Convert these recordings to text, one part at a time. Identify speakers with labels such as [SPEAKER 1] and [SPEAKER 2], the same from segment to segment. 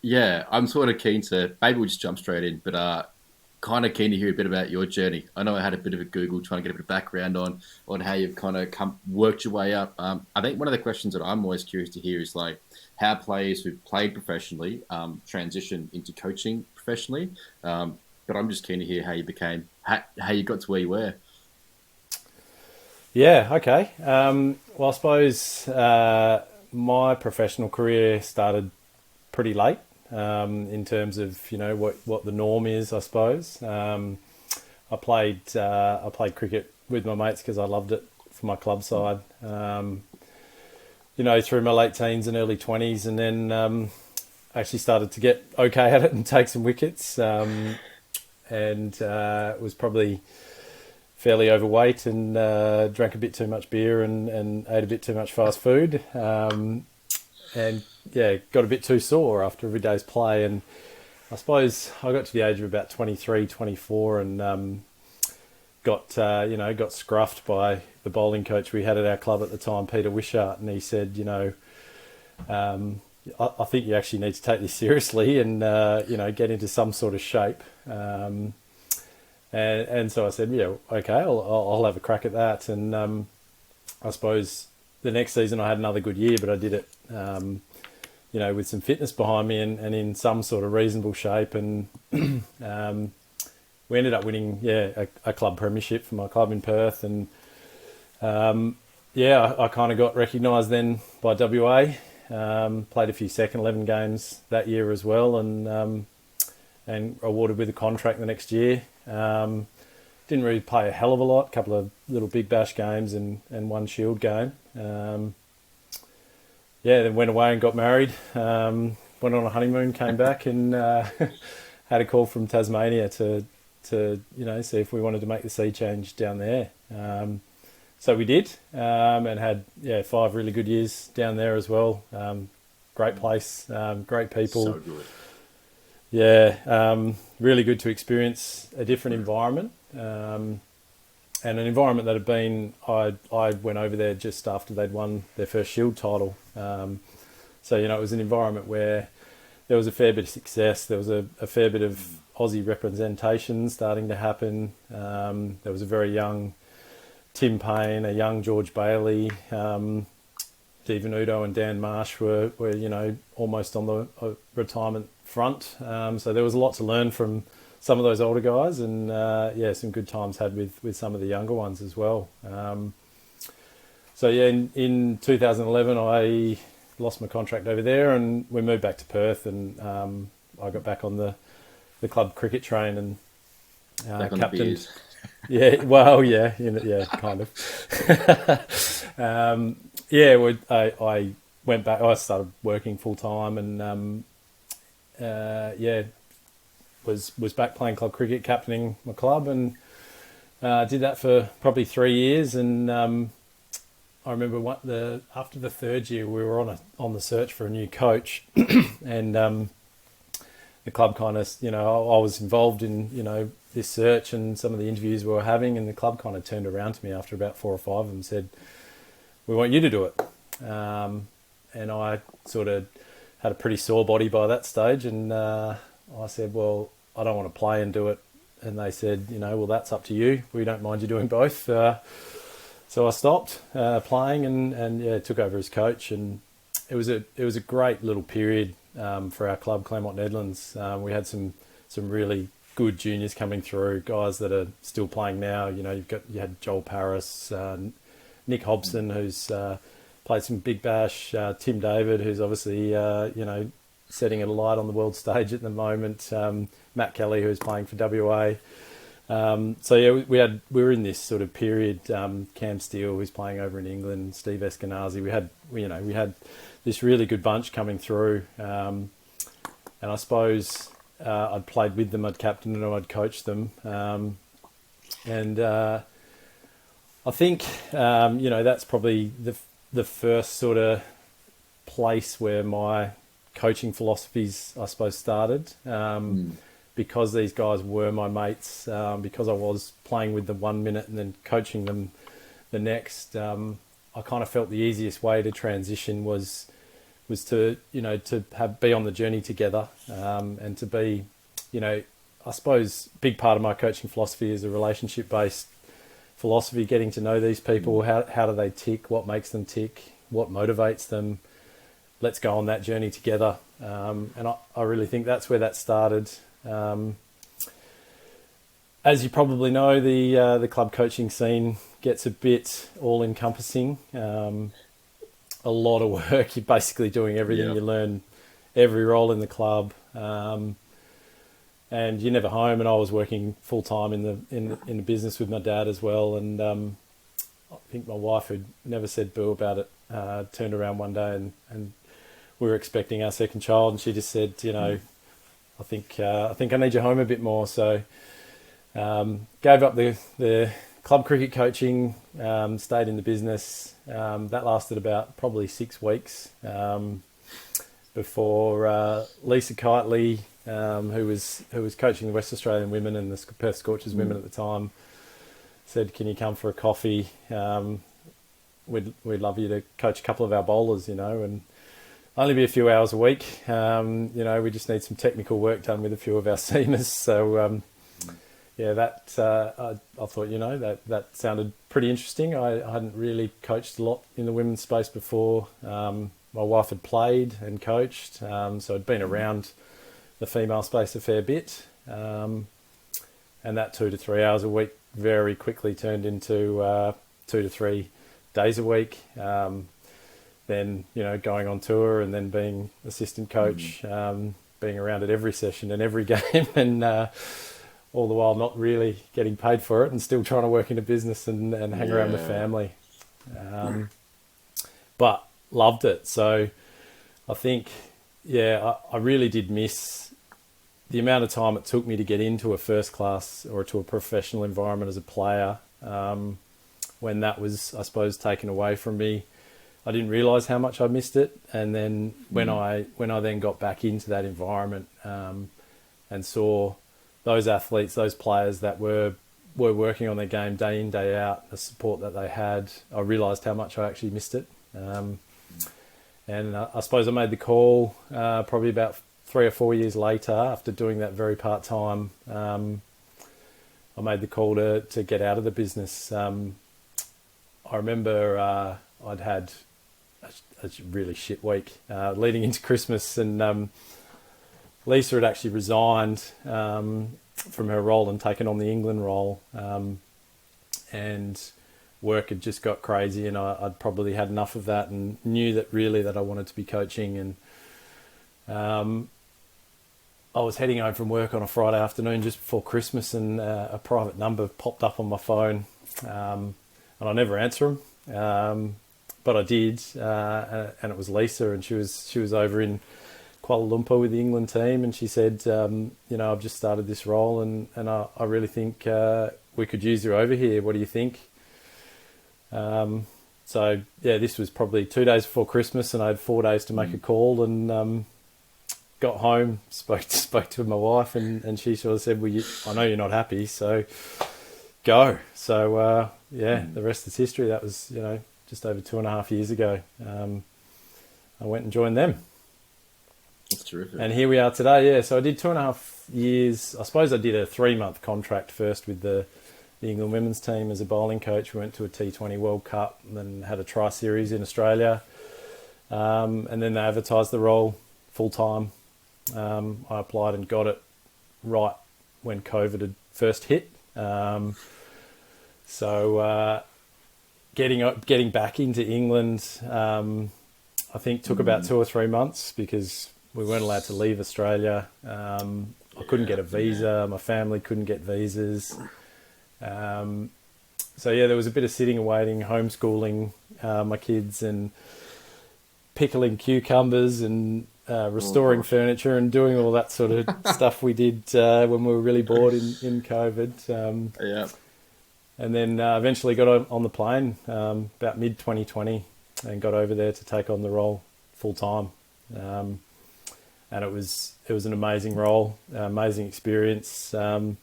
[SPEAKER 1] Yeah, I'm sort of keen to, maybe we'll just jump straight in, but kind of keen to hear a bit about your journey. I know I had a bit of a Google trying to get a bit of background on how you've kind of worked your way up. I think one of the questions that I'm always curious to hear is like how players who've played professionally transition into coaching professionally. But I'm just keen to hear how you became, how you got to where you were.
[SPEAKER 2] Yeah, okay. Well, I suppose my professional career started pretty late in terms of what the norm is. I suppose I played cricket with my mates because I loved it for my club side. Through my late teens and early 20s, and then actually started to get okay at it and take some wickets, and was probably fairly overweight and drank a bit too much beer and ate a bit too much fast food. And yeah, got a bit too sore after every day's play. And I suppose I got to the age of about 23, 24 and got scruffed by the bowling coach we had at our club at the time, Peter Wishart. And he said, I think you actually need to take this seriously and, get into some sort of shape. And so I said, yeah, okay, I'll have a crack at that. And I suppose the next season I had another good year, but I did it, with some fitness behind me and in some sort of reasonable shape. And we ended up winning, a club premiership for my club in Perth. And I kind of got recognised then by WA. Played a few second 11 games that year as well, and awarded with a contract the next year. Didn't really play a hell of a lot, a couple of little Big Bash games and one Shield game. Then went away and got married. Went on a honeymoon, came back and had a call from Tasmania to see if we wanted to make the sea change down there. So we did, and had 5 really good years down there as well. Great place, great people.
[SPEAKER 1] So good.
[SPEAKER 2] Yeah, really good to experience a different environment, and an environment that had been. I went over there just after they'd won their first Shield title, so it was an environment where there was a fair bit of success. There was a fair bit of Aussie representation starting to happen. There was a very young Tim Payne, a young George Bailey. Stephen Udo and Dan Marsh were almost on the retirement front. So there was a lot to learn from some of those older guys, and some good times had with some of the younger ones as well. In 2011 I lost my contract over there, and we moved back to Perth, and I got back on the club cricket train and
[SPEAKER 1] Back on the
[SPEAKER 2] captained.
[SPEAKER 1] beers.
[SPEAKER 2] Yeah, well, yeah, kind of. I went back. I started working full time, and was back playing club cricket, captaining my club, and did that for probably 3 years. And I remember after the third year, we were on the search for a new coach, and the club kind of, I was involved in this search and some of the interviews we were having, and the club kind of turned around to me after about 4 or 5 of them and said, "We want you to do it." And I sort of had a pretty sore body by that stage, and I said, "Well, I don't want to play and do it." And they said, "Well, that's up to you. We don't mind you doing both." So I stopped playing and took over as coach, and it was a great little period for our club, Claremont Nedlands. We had some really good juniors coming through, guys that are still playing now. You had Joel Paris, Nick Hobson, who's played some Big Bash, Tim David, who's obviously setting a light on the world stage at the moment, Matt Kelly, who's playing for WA. We were in this sort of period. Cam Steele, who's playing over in England, Steve Eskenazi. We had this really good bunch coming through, and I suppose I'd played with them, I'd captained them, I'd coached them, and I think that's probably the first sort of place where my coaching philosophies, I suppose, started. Because these guys were my mates, because I was playing with them 1 minute and then coaching them the next, I kind of felt the easiest way to transition was was to be on the journey together, and to be, I suppose big part of my coaching philosophy is a relationship based philosophy, getting to know these people. How do they tick? What makes them tick? What motivates them? Let's go on that journey together. And I really think that's where that started. As you probably know, the club coaching scene gets a bit all encompassing. A lot of work. You're basically doing everything.
[SPEAKER 1] Yeah.
[SPEAKER 2] You learn every role in the club. And you're never home. And I was working full time in the business with my dad as well. And I think my wife, who'd never said boo about it, turned around one day and we were expecting our second child, and she just said, I think I need you home a bit more. So gave up the club cricket coaching, stayed in the business. That lasted about probably 6 weeks before Lisa Kitely, who was coaching the West Australian women and the Perth Scorchers women at the time, said, "Can you come for a coffee? We'd love you to coach a couple of our bowlers, and only be a few hours a week. We just need some technical work done with a few of our seamers." So I thought, that sounded pretty interesting. I hadn't really coached a lot in the women's space before. My wife had played and coached, so I'd been around the female space a fair bit. And that 2 to 3 hours a week very quickly turned into 2 to 3 days a week. Then, going on tour and then being assistant coach, being around at every session and every game, and all the while not really getting paid for it and still trying to work in a business and hang around with family. But loved it. So I think, I really did miss the amount of time it took me to get into a first class or to a professional environment as a player. When that was, I suppose, taken away from me, I didn't realise how much I missed it. And then when I then got back into that environment and saw those athletes, those players that were working on their game day in, day out, the support that they had, I realised how much I actually missed it. And I suppose I made the call probably about 3 or 4 years later, after doing that very part-time. I made the call to get out of the business. I remember I'd had a really shit week leading into Christmas, and Lisa had actually resigned from her role and taken on the England role, and work had just got crazy, and I'd probably had enough of that and knew that I wanted to be coaching. And I was heading home from work on a Friday afternoon just before Christmas, and a private number popped up on my phone, and I never answer them. But I did, and it was Lisa, and she was over in Kuala Lumpur with the England team, and she said, I've just started this role, and I really think we could use you over here. What do you think? This was probably 2 days before Christmas, and I had 4 days to make a call, and got home, spoke to my wife, and she sort of said, "Well, I know you're not happy, so go." So the rest is history. That was just over 2.5 years ago. I went and joined them.
[SPEAKER 1] That's terrific.
[SPEAKER 2] And here we are today. Yeah, so I did 2.5 years. I suppose I did a 3-month contract first with the England women's team as a bowling coach. We went to a T20 World Cup and then had a tri-series in Australia. And then they advertised the role full-time. I applied and got it right when COVID had first hit. Getting back into England, I think took about 2 or 3 months because we weren't allowed to leave Australia. I couldn't get a visa. My family couldn't get visas. There was a bit of sitting and waiting, homeschooling my kids, and pickling cucumbers and restoring furniture and doing all that sort of stuff we did when we were really bored in COVID. And then eventually got on the plane about mid-2020 and got over there to take on the role full-time. And it was an amazing role, amazing experience. A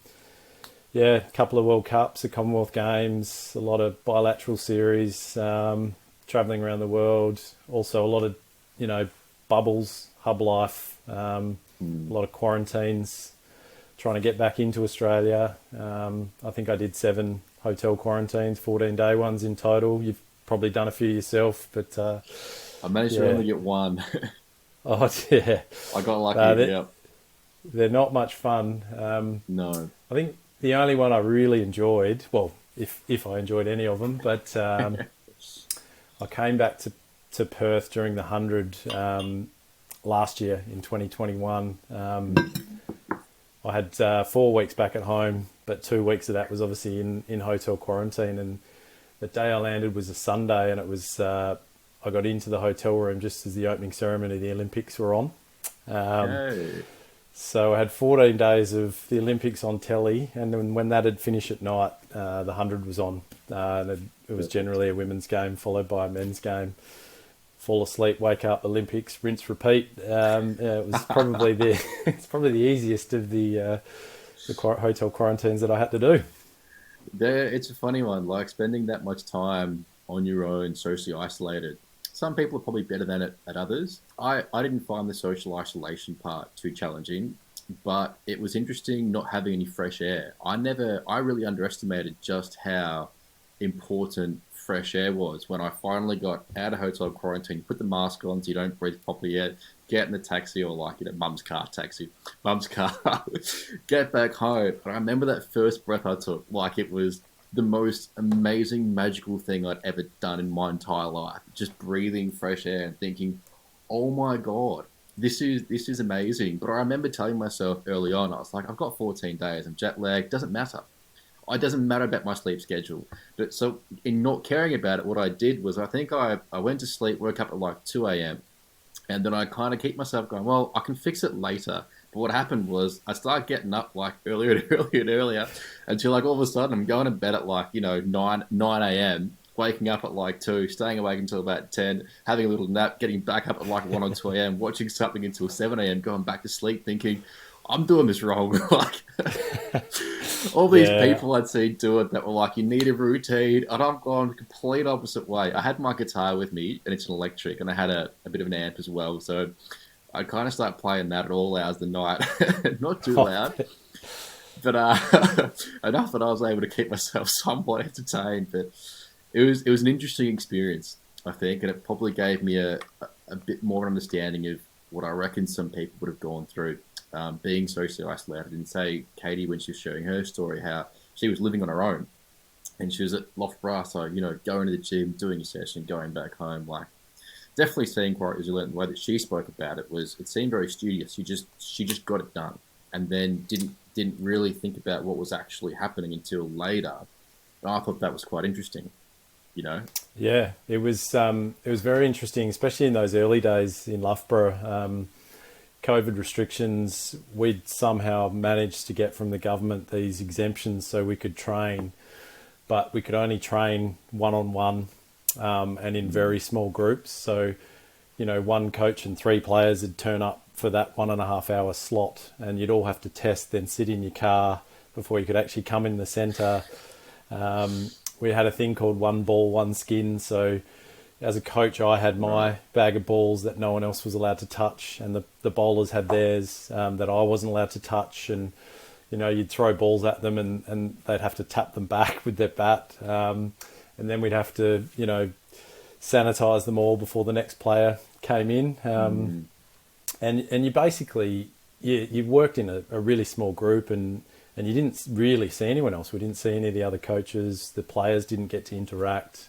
[SPEAKER 2] couple of World Cups, the Commonwealth Games, a lot of bilateral series, travelling around the world. Also a lot of, bubbles, hub life, a lot of quarantines, trying to get back into Australia. I think I did 7 hotel quarantines, 14-day ones in total. You've probably done a few yourself, but
[SPEAKER 1] I managed to only get one.
[SPEAKER 2] Oh yeah,
[SPEAKER 1] I got lucky. Yeah.
[SPEAKER 2] They're not much fun.
[SPEAKER 1] No.
[SPEAKER 2] I think the only one I really enjoyed, well, if I enjoyed any of them, but I came back to Perth during the 100 last year in 2021. I had 4 weeks back at home, but 2 weeks of that was obviously in hotel quarantine. And the day I landed was a Sunday, and it was I got into the hotel room just as the opening ceremony of the Olympics were on. So I had 14 days of the Olympics on telly, and then when that had finished at night, the 100 was on. And it was generally a women's game followed by a men's game. Fall asleep, wake up, Olympics, rinse, repeat. It was probably it's probably the easiest of the hotel quarantines that I had to do.
[SPEAKER 1] It's a funny one, like spending that much time on your own, socially isolated. Some people are probably better than it at others. I didn't find the social isolation part too challenging, but it was interesting not having any fresh air. I really underestimated just how important fresh air was when I finally got out of hotel quarantine, put the mask on so you don't breathe properly yet, get in the taxi or mum's car, get back home. And I remember that first breath I took, like it was the most amazing, magical thing I'd ever done in my entire life. Just breathing fresh air and thinking, oh my God, this is amazing. But I remember telling myself early on, I was like, I've got 14 days, I'm jet lagged, doesn't matter. It doesn't matter about my sleep schedule. But so in not caring about it, what I did was I think I went to sleep, woke up at like 2 a.m. And then I kind of keep myself going, well, I can fix it later. But what happened was I started getting up like earlier and earlier and earlier until like all of a sudden I'm going to bed at like, 9 a.m., waking up at like 2, staying awake until about 10, having a little nap, getting back up at like 1 or 2 a.m., watching something until 7 a.m., going back to sleep thinking, I'm doing this wrong. Like all these people I'd seen do it that were like, you need a routine, and I've gone the complete opposite way. I had my guitar with me, and it's an electric, and I had a bit of an amp as well, so I kind of started playing that at all hours of the night. Not too loud, but enough that I was able to keep myself somewhat entertained. But it was an interesting experience, I think, and it probably gave me a bit more understanding of what I reckon some people would have gone through. Being socially isolated, and say Katie, when she was sharing her story, how she was living on her own and she was at Loughborough, so going to the gym, doing a session, going back home, like definitely seeing quite resilient. The way that she spoke about it seemed very studious. She just got it done, and then didn't really think about what was actually happening until later. And I thought that was quite interesting.
[SPEAKER 2] Yeah, it was very interesting, especially in those early days in Loughborough. COVID restrictions, we'd somehow managed to get from the government these exemptions so we could train, but we could only train one-on-one and in very small groups. So, one coach and 3 players would turn up for that 1.5 hour slot, and you'd all have to test, then sit in your car before you could actually come in the centre. We had a thing called one ball, one skin. So as a coach, I had my bag of balls that no one else was allowed to touch, and the bowlers had theirs that I wasn't allowed to touch. And you'd throw balls at them, and they'd have to tap them back with their bat, and then we'd have to sanitize them all before the next player came in. And you basically you worked in a really small group, and you didn't really see anyone else. We didn't see any of the other coaches. The players didn't get to interact.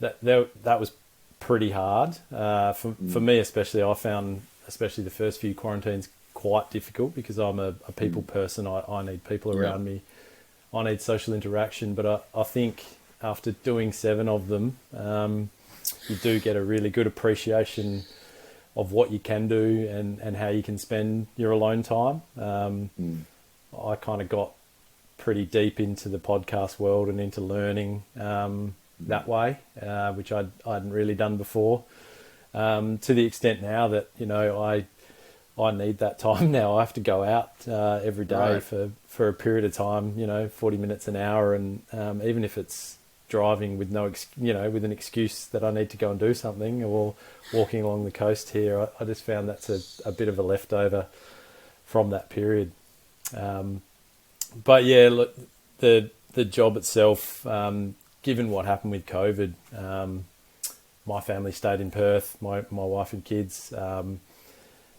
[SPEAKER 2] That was pretty hard for me, especially. I found especially the first few quarantines quite difficult because I'm a people person. I need people around me. I need social interaction. But I think after doing 7 of them, you do get a really good appreciation of what you can do and how you can spend your alone time. I kind of got pretty deep into the podcast world and into learning that way, which I hadn't really done before, to the extent now that I need that time now. I have to go out every day for a period of time, 40 minutes, an hour, and even if it's driving with with an excuse that I need to go and do something, or walking along the coast here. I just found that's a bit of a leftover from that period. But yeah, look, the job itself, given what happened with COVID, my family stayed in Perth, my wife and kids, and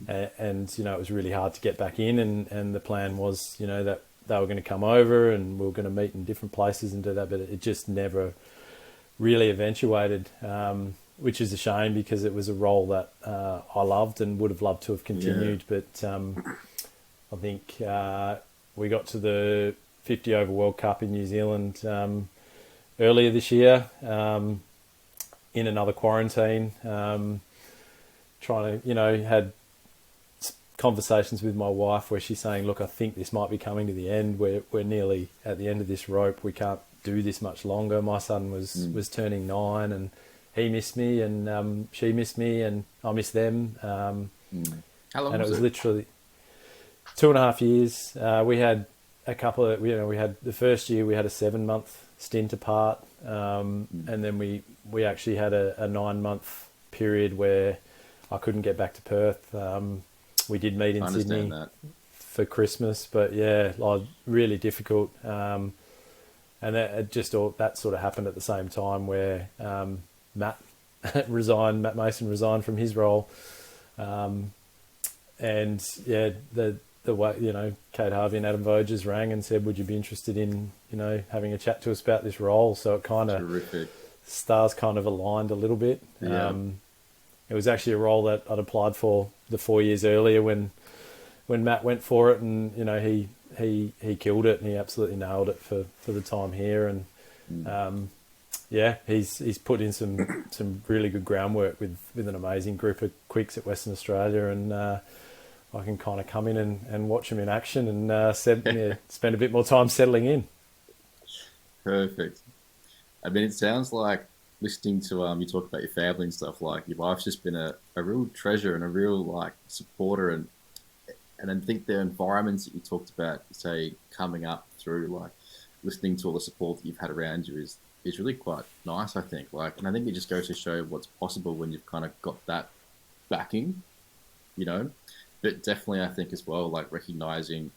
[SPEAKER 2] it was really hard to get back in, and the plan was, that they were going to come over and we were going to meet in different places and do that, but it just never really eventuated, which is a shame because it was a role that I loved and would have loved to have continued. Yeah. But I think we got to the 50 over World Cup in New Zealand earlier this year, in another quarantine, trying to, had conversations with my wife where she's saying, look, I think this might be coming to the end. We're nearly at the end of this rope. We can't do this much longer. My son was turning 9 and he missed me, and she missed me, and I missed them.
[SPEAKER 1] How long
[SPEAKER 2] and
[SPEAKER 1] was
[SPEAKER 2] it was
[SPEAKER 1] it?
[SPEAKER 2] literally 2.5 years. We had a couple of, we had the first year we had a 7-month stint apart, and then we actually had a 9-month period where I couldn't get back to Perth. We did meet in Sydney for Christmas, but yeah, really difficult. And that that sort of happened at the same time where Matt Mason resigned from his role, and yeah, the way, Kate Harvey and Adam Voges rang and said, would you be interested in having a chat to us about this role? So it kind of stars kind of aligned a little bit.
[SPEAKER 1] Yeah.
[SPEAKER 2] It was actually a role that I'd applied for the 4 years earlier when Matt went for it, and he killed it, and he absolutely nailed it for the time here. And yeah, he's put in some really good groundwork with an amazing group of quicks at Western Australia, and I can kind of come in and watch him in action and spend a bit more time settling in.
[SPEAKER 1] Perfect. I mean, it sounds like, listening to you talk about your family and stuff, like your wife's just been a real treasure and a real supporter, and I think the environments that you talked about, say, coming up through, listening to all the support that you've had around you is really quite nice, I think. And I think it just goes to show what's possible when you've kind of got that backing, But definitely, I think as well, recognizing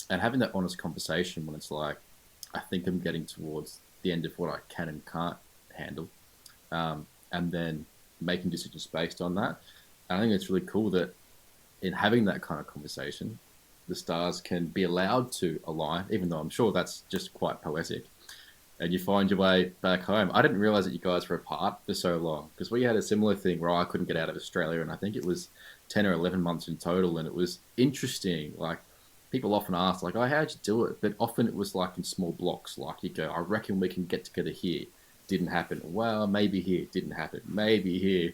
[SPEAKER 1] and having that honest conversation when it's I think I'm getting towards the end of what I can and can't handle. And then making decisions based on that. And I think it's really cool that in having that kind of conversation, the stars can be allowed to align, even though I'm sure that's just quite poetic. And you find your way back home. I didn't realize that you guys were apart for so long, because we had a similar thing where I couldn't get out of Australia, and I think it was 10 or 11 months in total. And it was interesting. People often ask, oh, how'd you do it? But often it was in small blocks. You go, I reckon we can get together here. Didn't happen. Well, maybe here. Didn't happen. Maybe here.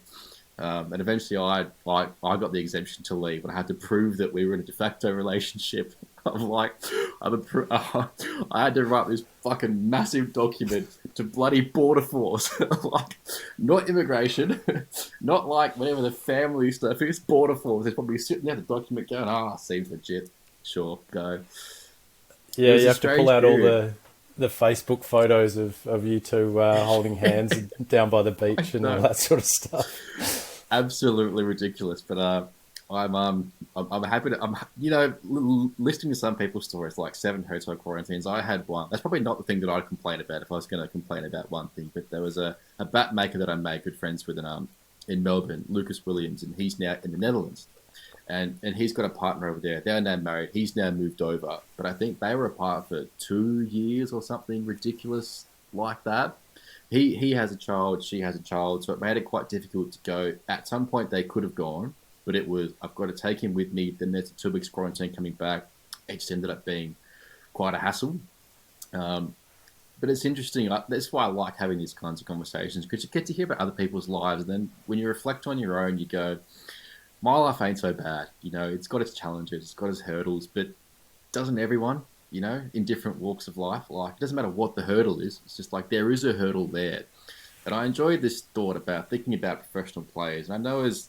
[SPEAKER 1] And eventually I got the exemption to leave, and I had to prove that we were in a de facto relationship. I had to write this fucking massive document to bloody Border Force. Not immigration, not whatever the family stuff is, Border Force. They're probably sitting there, the document going, seems legit. Sure, go.
[SPEAKER 2] Yeah, you have to pull out all the Facebook photos of you two holding hands down by the beach and all that sort of stuff.
[SPEAKER 1] Absolutely ridiculous, but I'm happy to listening to some people's stories, 7 hotel quarantines. I had one. That's probably not the thing that I'd complain about if I was going to complain about one thing. But there was a bat maker that I made good friends with in Melbourne, Lucas Williams, and he's now in the Netherlands. And he's got a partner over there. They're now married. He's now moved over. But I think they were apart for 2 years or something ridiculous like that. He has a child. She has a child. So it made it quite difficult to go. At some point, they could have gone. But it was, I've got to take him with me. Then there's a 2 weeks quarantine coming back. It just ended up being quite a hassle. But it's interesting. That's why I like having these kinds of conversations, because you get to hear about other people's lives. And then when you reflect on your own, you go, my life ain't so bad. It's got its challenges, it's got its hurdles, but doesn't everyone, in different walks of life, it doesn't matter what the hurdle is. It's just there is a hurdle there. And I enjoyed this thought about thinking about professional players. And I know as,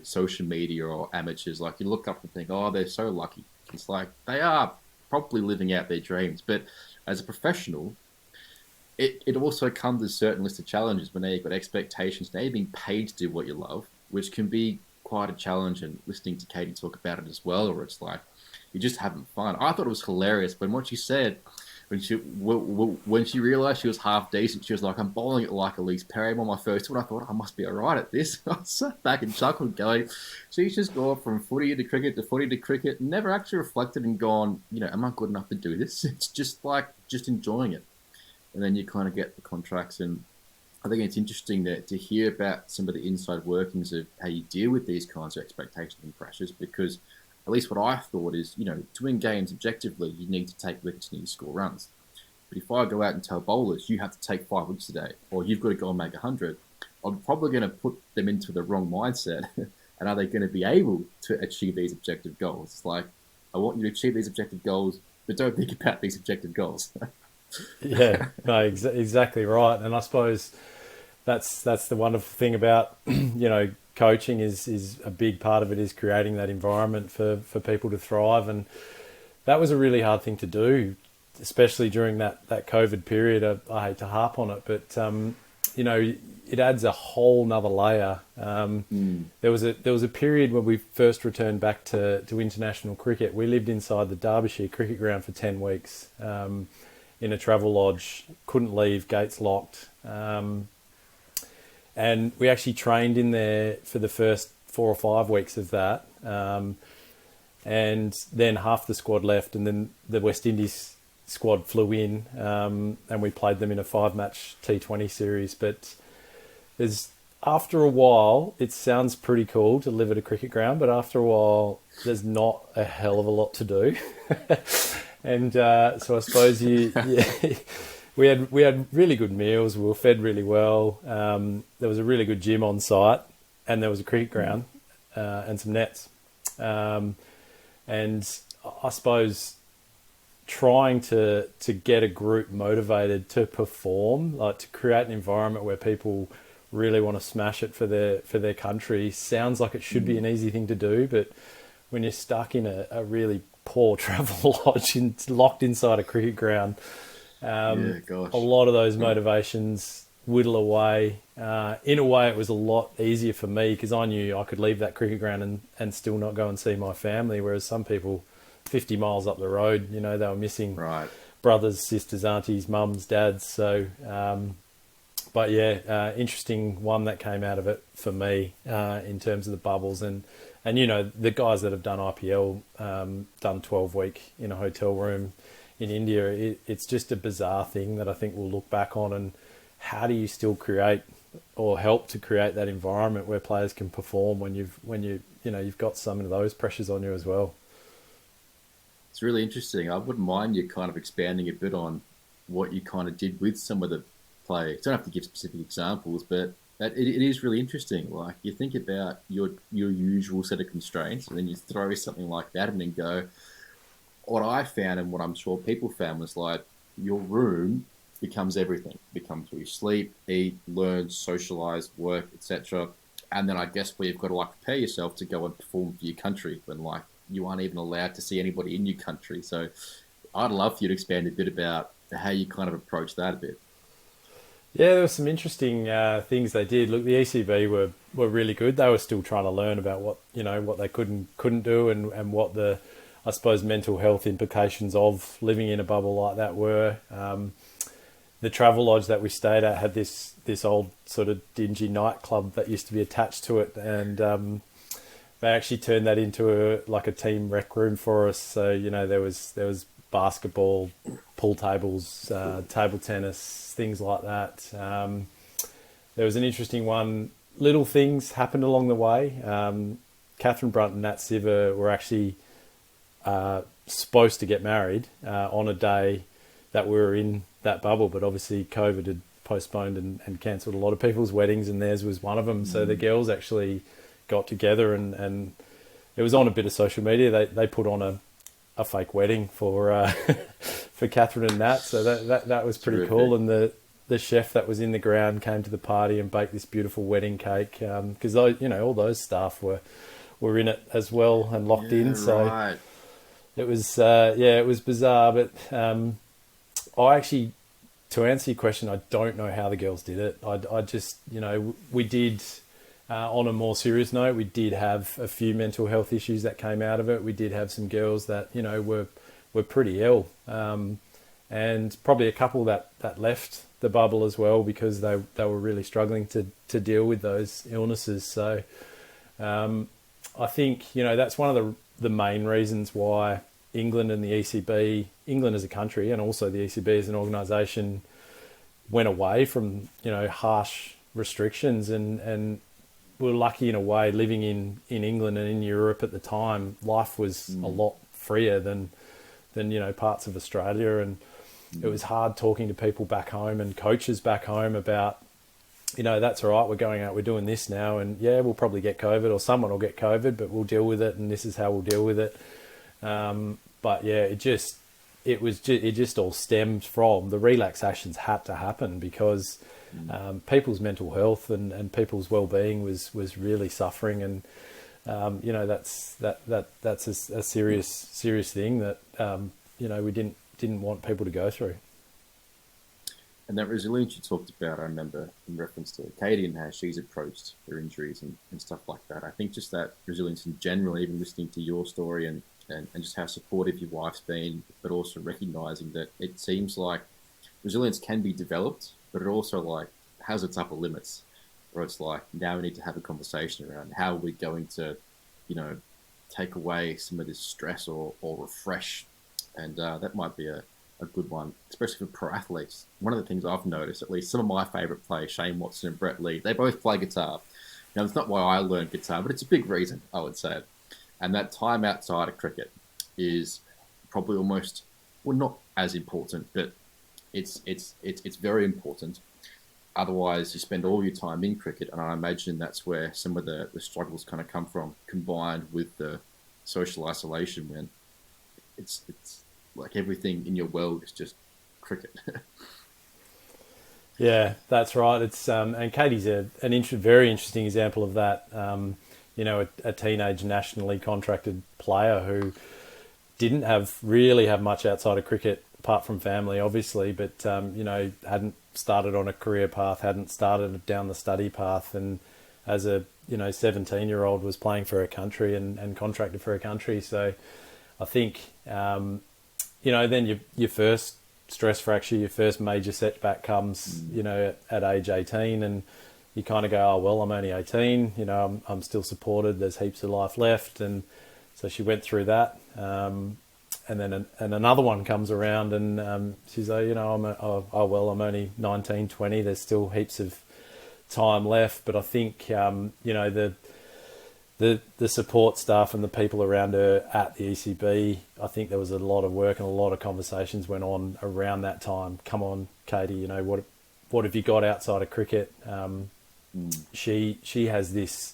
[SPEAKER 1] social media or amateurs, you look up and think, oh, they're so lucky. It's they are probably living out their dreams. But as a professional, it also comes with a certain list of challenges when you've got expectations. Now you're being paid to do what you love, which can be quite a challenge. And listening to Katie talk about it as well, where it's like you're just having fun. I thought it was hilarious, but what she said when she realised she was half decent, she was like, "I'm bowling it like Elise Perry on my first one." I thought I must be all right at this. I sat back and chuckled, going, "She's just gone from footy to cricket to footy to cricket, never actually reflected and gone, am I good enough to do this?" It's just like just enjoying it, and then you kind of get the contracts. And I think it's interesting to hear about some of the inside workings of how you deal with these kinds of expectations and pressures, because at least what I thought is, to win games objectively, you need to take wickets and you score runs. But if I go out and tell bowlers, you have to take 5 wickets today, or you've got to go and make 100, I'm probably going to put them into the wrong mindset. And are they going to be able to achieve these objective goals? It's like, I want you to achieve these objective goals, but don't think about these objective goals.
[SPEAKER 2] Yeah, no, exactly right. And I suppose that's the wonderful thing about, coaching is a big part of it is creating that environment for people to thrive. And that was a really hard thing to do, especially during that COVID period. I hate to harp on it, but, it adds a whole nother layer. There was a period when we first returned back to international cricket. We lived inside the Derbyshire cricket ground for 10 weeks in a travel lodge, couldn't leave, gates locked. And we actually trained in there for the first 4 or 5 weeks of that. And then half the squad left, and then the West Indies squad flew in, and we played them in a 5-match T20 series. But after a while, it sounds pretty cool to live at a cricket ground, but after a while, there's not a hell of a lot to do. And so I suppose we had really good meals. We were fed really well. There was a really good gym on site, and there was a cricket ground and some nets. And I suppose trying to get a group motivated to perform, like to create an environment where people really want to smash it for their country, sounds like it should be an easy thing to do. But when you're stuck in a really poor travel lodge locked inside a cricket ground, a lot of those motivations whittle away. In a way, it was a lot easier for me because I knew I could leave that cricket ground and still not go and see my family, whereas some people 50 miles up the road, they were missing brothers, sisters, aunties, mums, dads. So, but yeah, interesting one that came out of it for me in terms of the bubbles. And the guys that have done IPL, done 12-week in a hotel room in India, it's just a bizarre thing that I think we'll look back on. And how do you still create or help to create that environment where players can perform when you've got some of those pressures on you as well?
[SPEAKER 1] It's really interesting. I wouldn't mind you kind of expanding a bit on what you kind of did with some of the players. You don't have to give specific examples, but it is really interesting. Like, you think about your usual set of constraints, and then you throw something like that and then go, what I found and what I'm sure people found was like your room becomes everything. It becomes where you sleep, eat, learn, socialise, work, etc. And then I guess where you've got to like prepare yourself to go and perform for your country when like you aren't even allowed to see anybody in your country. So I'd love for you to expand a bit about how you kind of approach that a bit.
[SPEAKER 2] Yeah, there were some interesting things they did. Look, the ECB were really good. They were still trying to learn about what they couldn't do and what the, I suppose, mental health implications of living in a bubble like that were. The travel lodge that we stayed at had this old sort of dingy nightclub that used to be attached to it, and they actually turned that into a team rec room for us. So there was basketball, pool tables, table tennis, things like that. There was an interesting one. Little things happened along the way. Catherine Brunt and Nat Siver were actually supposed to get married on a day that we were in that bubble, but obviously COVID had postponed and cancelled a lot of people's weddings, and theirs was one of them. So the girls actually got together, and it was on a bit of social media. They put on a fake wedding for for Catherine and Nat, so that was pretty cool. And the chef that was in the ground came to the party and baked this beautiful wedding cake because all those staff were in it as well and locked in. So it was it was bizarre, but I actually to answer your question, I don't know how the girls did it. I just, we did, on a more serious note, we did have a few mental health issues that came out of it. We did have some girls that, were pretty ill. And probably a couple that left the bubble as well because they were really struggling to deal with those illnesses. So I think, that's one of the main reasons why England and the ECB, England as a country and also the ECB as an organisation, went away from, harsh restrictions and were lucky in a way living in England and in Europe at the time. Life was a lot freer than parts of Australia, and it was hard talking to people back home and coaches back home about, that's all right, we're going out, we're doing this now, and yeah, we'll probably get COVID or someone will get COVID, but we'll deal with it, and this is how we'll deal with it. But yeah, it just all stemmed from the relaxations had to happen because people's mental health and people's well-being was really suffering, and that's a serious thing that we didn't want people to go through.
[SPEAKER 1] And that resilience you talked about, I remember in reference to Katie and how she's approached her injuries and stuff like that. I think just that resilience in general, even listening to your story and just how supportive your wife's been, but also recognizing that it seems like resilience can be developed, but it also like has its upper limits, where it's like now we need to have a conversation around how we're going to, take away some of this stress or refresh. And that might be a good one, especially for pro athletes. One of the things I've noticed, at least some of my favourite players, Shane Watson and Brett Lee, they both play guitar. Now, it's not why I learned guitar, but it's a big reason, I would say. And that time outside of cricket is probably almost, well, not as important, but it's very important. Otherwise, you spend all your time in cricket, and I imagine that's where some of the struggles kind of come from, combined with the social isolation when it's like everything in your world is just cricket.
[SPEAKER 2] Yeah, that's right. It's and Katie's a very interesting example of that. A teenage nationally contracted player who didn't really have much outside of cricket apart from family, obviously, but hadn't started on a career path, hadn't started down the study path, and as a 17-year-old was playing for her country and contracted for her country. So I think then your first stress fracture, your first major setback comes, at age 18, and you kind of go, oh, well, I'm only 18, I'm still supported, there's heaps of life left. And so she went through that. And then another one comes around and she's like, I'm only 19, 20, there's still heaps of time left. But I think, the support staff and the people around her at the ECB, I think there was a lot of work and a lot of conversations went on around that time. Come on, Katie, what have you got outside of cricket? She has this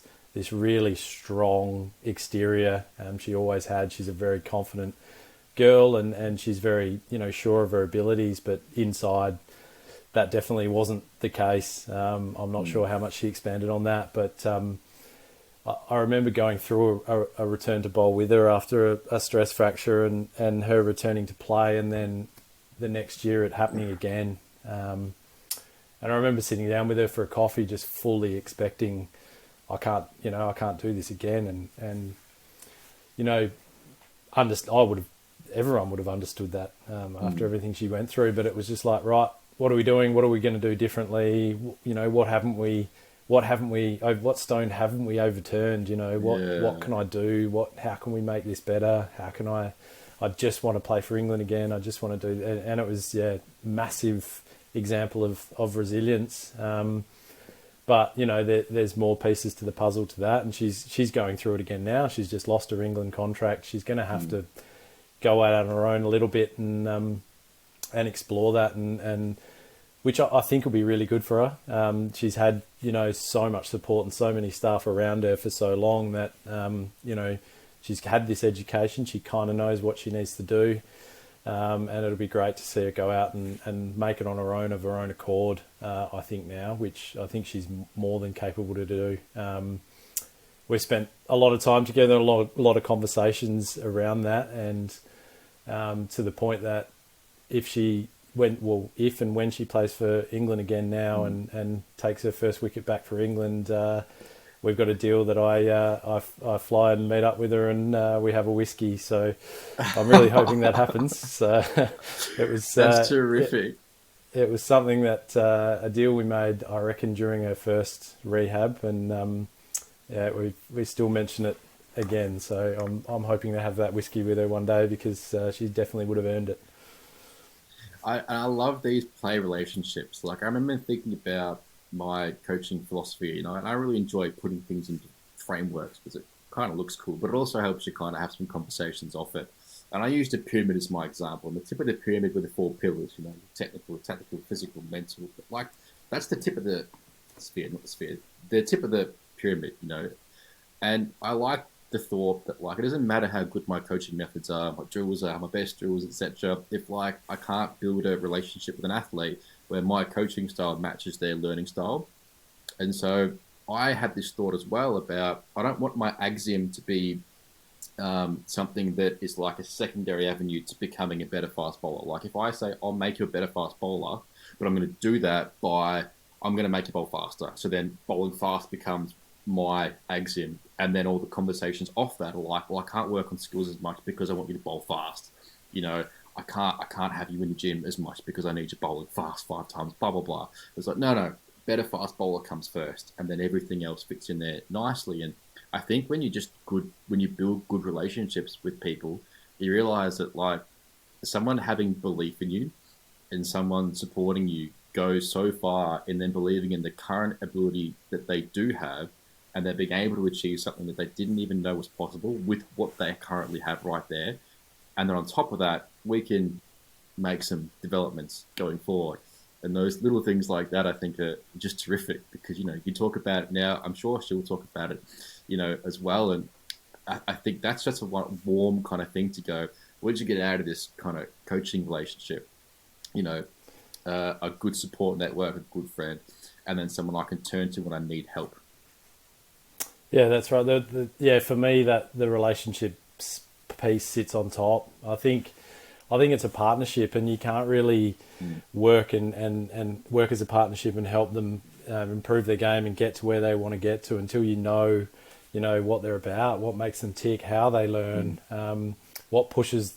[SPEAKER 2] really strong exterior. She always had. She's a very confident girl and she's very, sure of her abilities, but inside that definitely wasn't the case. I'm not sure how much she expanded on that, but I remember going through a return to bowl with her after a stress fracture and her returning to play, and then the next year it happening again. And I remember sitting down with her for a coffee, just fully expecting, I can't do this again. And everyone would have understood that after everything she went through. But it was just like, right, what are we doing? What are we going to do differently? What stone haven't we overturned? What can I do? How can we make this better? I just want to play for England again. I just want to do, and it was, massive example of resilience. But there's more pieces to the puzzle to that, and she's going through it again now. She's just lost her England contract. She's going to have to go out on her own a little bit and explore that, and which I think will be really good for her. She's had so much support and so many staff around her for so long that she's had this education. She kind of knows what she needs to do. And it'll be great to see her go out and make it on her own, of her own accord, I think now, which I think she's more than capable to do. We spent a lot of time together, a lot of conversations around that, and to the point that if she if and when she plays for England again now and takes her first wicket back for England, we've got a deal that I fly and meet up with her and we have a whiskey. So I'm really hoping that happens. So it was
[SPEAKER 1] That's terrific.
[SPEAKER 2] It was something that a deal we made, I reckon, during her first rehab, and we still mention it again. So I'm hoping to have that whiskey with her one day because she definitely would have earned it.
[SPEAKER 1] I love these play relationships. Like I remember thinking about my coaching philosophy, and I really enjoy putting things into frameworks because it kind of looks cool, but it also helps you kind of have some conversations off it. And I used a pyramid as my example. And the tip of the pyramid were the four pillars, technical, physical, mental. But like that's the tip of the sphere, not the sphere. The tip of the pyramid, And I like the thought that like it doesn't matter how good my coaching methods are, my drills are, my best drills, etc. If like I can't build a relationship with an athlete where my coaching style matches their learning style. And so I had this thought as well about I don't want my axiom to be something that is like a secondary avenue to becoming a better fast bowler. Like if I say I'll make you a better fast bowler, but I'm going to do that by I'm going to make you bowl faster. So then bowling fast becomes my axiom, and then all the conversations off that are like, well, I can't work on skills as much because I want you to bowl fast. I can't have you in the gym as much because I need you bowling fast 5 times. Blah blah blah. It's like no, better fast bowler comes first, and then everything else fits in there nicely. And I think when you build good relationships with people, you realize that like someone having belief in you and someone supporting you goes so far in them believing in the current ability that they do have, and they're being able to achieve something that they didn't even know was possible with what they currently have right there. And then on top of that, we can make some developments going forward. And those little things like that, I think, are just terrific because, you talk about it now. I'm sure she'll talk about it, as well. And I think that's just a warm kind of thing to go, what did you get out of this kind of coaching relationship? A good support network, a good friend, and then someone I can turn to when I need help.
[SPEAKER 2] Yeah, that's right. For me, that the relationship piece sits on top. I think it's a partnership, and you can't really work and work as a partnership and help them improve their game and get to where they want to get to until you know what they're about, what makes them tick, how they learn, what pushes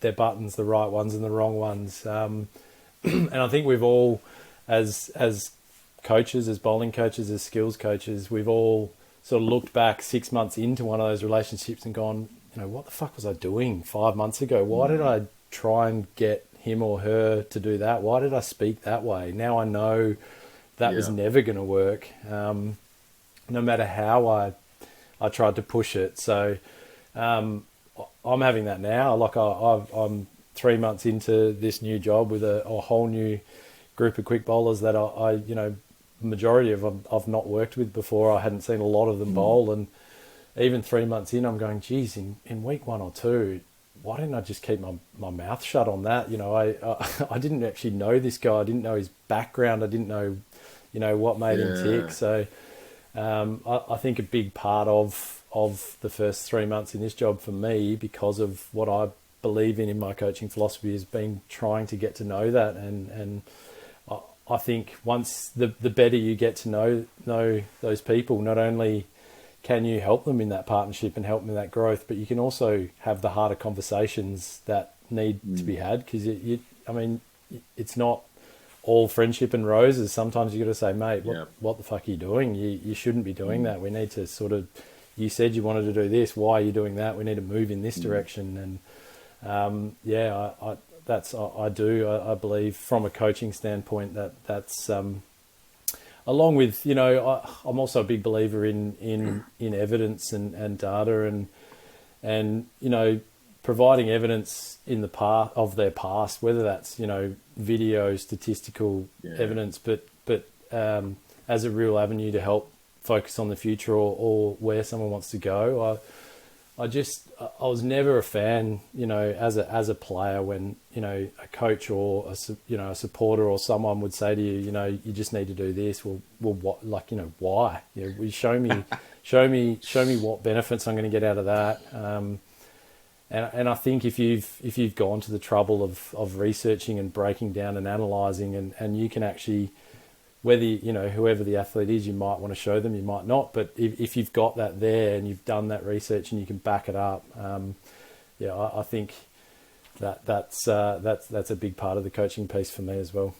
[SPEAKER 2] their buttons, the right ones and the wrong ones. And I think we've all, as coaches, as bowling coaches, as skills coaches, we've all sort of looked back 6 months into one of those relationships and gone, what the fuck was I doing 5 months ago? Why did I try and get him or her to do that? Why did I speak that way? Now I know that was never going to work, no matter how I tried to push it. So I'm having that now. Like I'm 3 months into this new job with a whole new group of quick bowlers that I majority of them I've not worked with before. I hadn't seen a lot of them bowl, and even 3 months in, I'm going, geez, in week 1 or 2, why didn't I just keep my mouth shut on that? I didn't actually know this guy. I didn't know his background. I didn't know, what made him tick. So I think a big part of the first 3 months in this job for me, because of what I believe in my coaching philosophy, has been trying to get to know that. And I think once the better you get to know those people, not only can you help them in that partnership and help them in that growth, but you can also have the harder conversations that need to be had, because it's not all friendship and roses. Sometimes you got to say, mate, what the fuck are you doing? You shouldn't be doing that. We need to sort of, you said you wanted to do this. Why are you doing that? We need to move in this direction. And I believe from a coaching standpoint that's along with, I'm also a big believer in evidence and data and providing evidence in the past of their past, whether that's, video, statistical evidence, but as a real avenue to help focus on the future or where someone wants to go. I was never a fan, as a player, when, a coach or a supporter or someone would say to you, you just need to do this. Well, what, why? Show me what benefits I'm going to get out of that. And I think if you've gone to the trouble of researching and breaking down and analysing, and you can actually, whether whoever the athlete is, you might want to show them, you might not, but if you've got that there and you've done that research and you can back it up, I think that's a big part of the coaching piece for me as well.